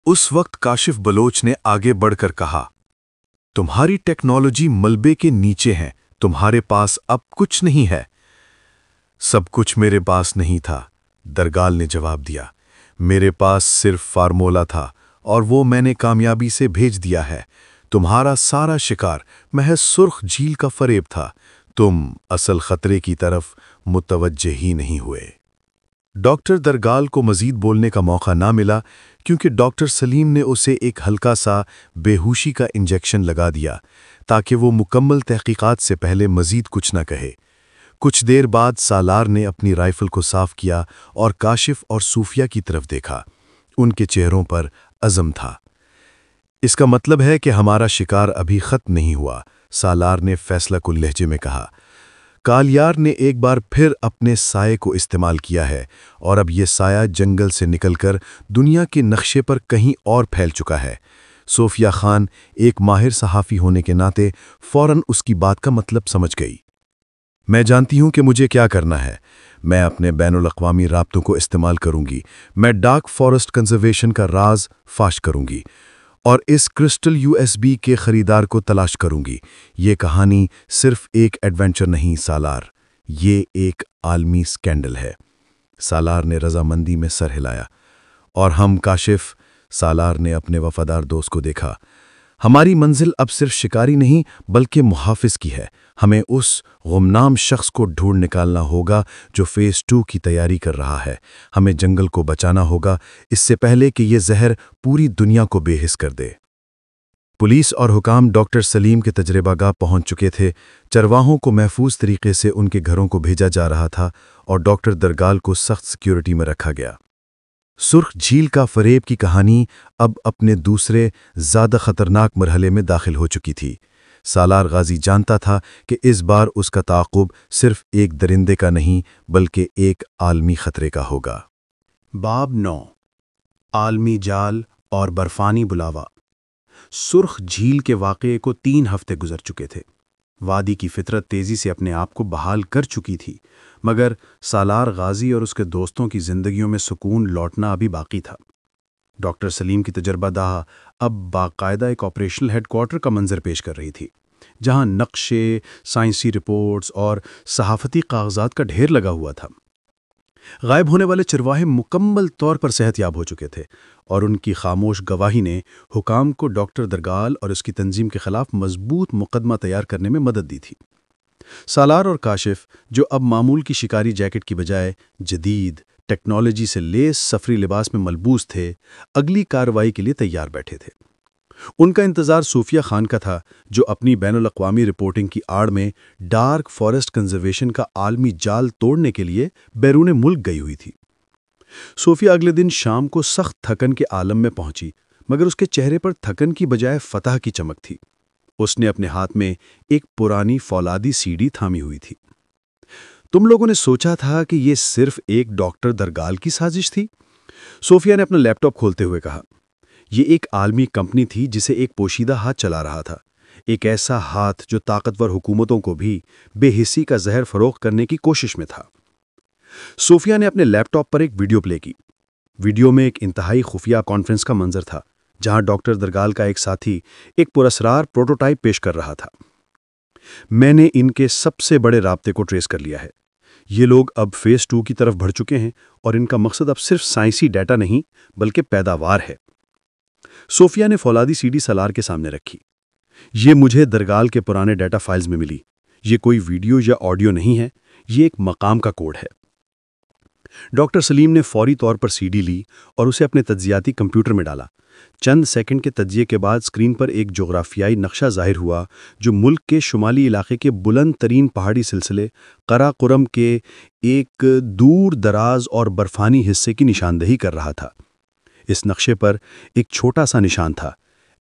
اس وقت کاشف بلوچ نے آگے بڑھ کر کہا، تمہاری ٹیکنالوجی ملبے کے نیچے ہے، تمہارے پاس اب کچھ نہیں ہے۔ سب کچھ میرے پاس نہیں تھا، درگال نے جواب دیا۔ میرے پاس صرف فارمولا تھا اور وہ میں نے کامیابی سے بھیج دیا ہے۔ تمہارا سارا شکار محض سرخ جھیل کا فریب تھا، تم اصل خطرے کی طرف متوجہ ہی نہیں ہوئے۔ ڈاکٹر درگال کو مزید بولنے کا موقع نہ ملا کیونکہ ڈاکٹر سلیم نے اسے ایک ہلکا سا بے ہوشی کا انجیکشن لگا دیا تاکہ وہ مکمل تحقیقات سے پہلے مزید کچھ نہ کہے۔ کچھ دیر بعد سالار نے اپنی رائفل کو صاف کیا اور کاشف اور صوفیہ کی طرف دیکھا۔ ان کے چہروں پر عزم تھا۔ اس کا مطلب ہے کہ ہمارا شکار ابھی ختم نہیں ہوا، سالار نے فیصلہ کن لہجے میں کہا۔ کالیار نے ایک بار پھر اپنے سائے کو استعمال کیا ہے اور اب یہ سایہ جنگل سے نکل کر دنیا کے نقشے پر کہیں اور پھیل چکا ہے۔ صوفیہ خان ایک ماہر صحافی ہونے کے ناطے فوراً اس کی بات کا مطلب سمجھ گئی۔ میں جانتی ہوں کہ مجھے کیا کرنا ہے۔ میں اپنے بین الاقوامی رابطوں کو استعمال کروں گی۔ میں ڈارک فارسٹ کنزرویشن کا راز فاش کروں گی اور اس کرسٹل USB کے خریدار کو تلاش کروں گی۔ یہ کہانی صرف ایک ایڈونچر نہیں سالار، یہ ایک عالمی سکینڈل ہے۔ سالار نے رضامندی میں سر ہلایا۔ اور ہم کاشف، سالار نے اپنے وفادار دوست کو دیکھا، ہماری منزل اب صرف شکاری نہیں بلکہ محافظ کی ہے۔ ہمیں اس غمنام شخص کو ڈھونڈ نکالنا ہوگا جو فیز 2 کی تیاری کر رہا ہے۔ ہمیں جنگل کو بچانا ہوگا اس سے پہلے کہ یہ زہر پوری دنیا کو بے حس کر دے۔ پولیس اور حکام ڈاکٹر سلیم کے تجربہ گاہ پہنچ چکے تھے۔ چرواہوں کو محفوظ طریقے سے ان کے گھروں کو بھیجا جا رہا تھا اور ڈاکٹر درگال کو سخت سیکیورٹی میں رکھا گیا۔ سرخ جھیل کا فریب کی کہانی اب اپنے دوسرے زیادہ خطرناک مرحلے میں داخل ہو چکی تھی۔ سالار غازی جانتا تھا کہ اس بار اس کا تعاقب صرف ایک درندے کا نہیں بلکہ ایک عالمی خطرے کا ہوگا۔ باب 9 عالمی جال اور برفانی بلاوا۔ سرخ جھیل کے واقعے کو 3 ہفتے گزر چکے تھے۔ وادی کی فطرت تیزی سے اپنے آپ کو بحال کر چکی تھی، مگر سالار غازی اور اس کے دوستوں کی زندگیوں میں سکون لوٹنا ابھی باقی تھا۔ ڈاکٹر سلیم کی تجربہ داہ اب باقاعدہ ایک آپریشنل ہیڈ کوارٹر کا منظر پیش کر رہی تھی، جہاں نقشے، سائنسی رپورٹس اور صحافتی کاغذات کا ڈھیر لگا ہوا تھا۔ غائب ہونے والے چرواہے مکمل طور پر صحت یاب ہو چکے تھے اور ان کی خاموش گواہی نے حکام کو ڈاکٹر درگال اور اس کی تنظیم کے خلاف مضبوط مقدمہ تیار کرنے میں مدد دی تھی۔ سالار اور کاشف، جو اب معمول کی شکاری جیکٹ کی بجائے جدید ٹیکنالوجی سے لیس سفری لباس میں ملبوس تھے، اگلی کارروائی کے لیے تیار بیٹھے تھے۔ ان کا انتظار صوفیہ خان کا تھا، جو اپنی بین الاقوامی رپورٹنگ کی آڑ میں ڈارک فارسٹ کنزرویشن کا عالمی جال توڑنے کے لیے بیرون ملک گئی ہوئی تھی۔ صوفیہ اگلے دن شام کو سخت تھکن کے عالم میں پہنچی، مگر اس کے چہرے پر تھکن کی بجائے فتح کی چمک تھی۔ اس نے اپنے ہاتھ میں ایک پرانی فولادی CD تھامی ہوئی تھی۔ تم لوگوں نے سوچا تھا کہ یہ صرف ایک ڈاکٹر درگال کی سازش تھی؟ صوفیہ نے اپنا لیپ ٹاپ کھولتے ہوئے کہا۔ یہ ایک عالمی کمپنی تھی جسے ایک پوشیدہ ہاتھ چلا رہا تھا، ایک ایسا ہاتھ جو طاقتور حکومتوں کو بھی بے حسی کا زہر فروخت کرنے کی کوشش میں تھا۔ صوفیہ نے اپنے لیپ ٹاپ پر ایک ویڈیو پلے کی۔ ویڈیو میں ایک انتہائی خفیہ کانفرنس کا منظر تھا، جہاں ڈاکٹر درگال کا ایک ساتھی ایک پراسرار پروٹوٹائپ پیش کر رہا تھا۔ میں نے ان کے سب سے بڑے رابطے کو ٹریس کر لیا ہے۔ یہ لوگ اب فیز 2 کی طرف بڑھ چکے ہیں اور ان کا مقصد اب صرف سائنسی ڈیٹا نہیں بلکہ پیداوار ہے۔ صوفیہ نے فولادی CD سالار کے سامنے رکھی۔ یہ مجھے درگال کے پرانے ڈیٹا فائلز میں ملی۔ یہ کوئی ویڈیو یا آڈیو نہیں ہے، یہ ایک مقام کا کوڈ ہے۔ ڈاکٹر سلیم نے فوری طور پر CD لی اور اسے اپنے تجزیاتی کمپیوٹر میں ڈالا۔ چند سیکنڈ کے تجزیے کے بعد اسکرین پر ایک جغرافیائی نقشہ ظاہر ہوا جو ملک کے شمالی علاقے کے بلند ترین پہاڑی سلسلے قراقرم کے ایک دور دراز اور برفانی حصے کی نشاندہی کر رہا تھا۔ اس نقشے پر ایک چھوٹا سا نشان تھا،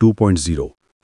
2.0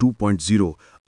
2.0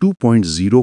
2.0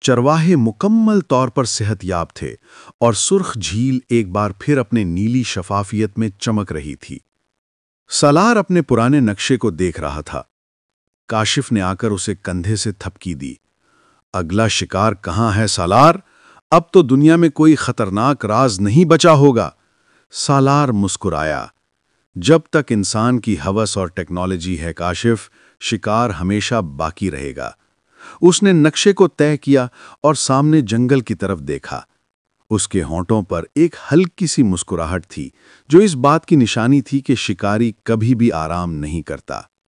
چرواہے مکمل طور پر صحت یاب تھے اور سرخ جھیل ایک بار پھر اپنے نیلی شفافیت میں چمک رہی تھی۔ سالار اپنے پرانے نقشے کو دیکھ رہا تھا۔ کاشف نے آ کر اسے کندھے سے تھپکی دی۔ اگلا شکار کہاں ہے سالار؟ اب تو دنیا میں کوئی خطرناک راز نہیں بچا ہوگا۔ سالار مسکرایا۔ جب تک انسان کی ہوس اور ٹیکنالوجی ہے کاشف، شکار ہمیشہ باقی رہے گا۔ اس نے نقشے کو طے کیا اور سامنے جنگل کی طرف دیکھا۔ اس کے ہونٹوں پر ایک ہلکی سی مسکراہٹ تھی جو اس بات کی نشانی تھی کہ شکاری کبھی بھی آرام نہیں کرتا۔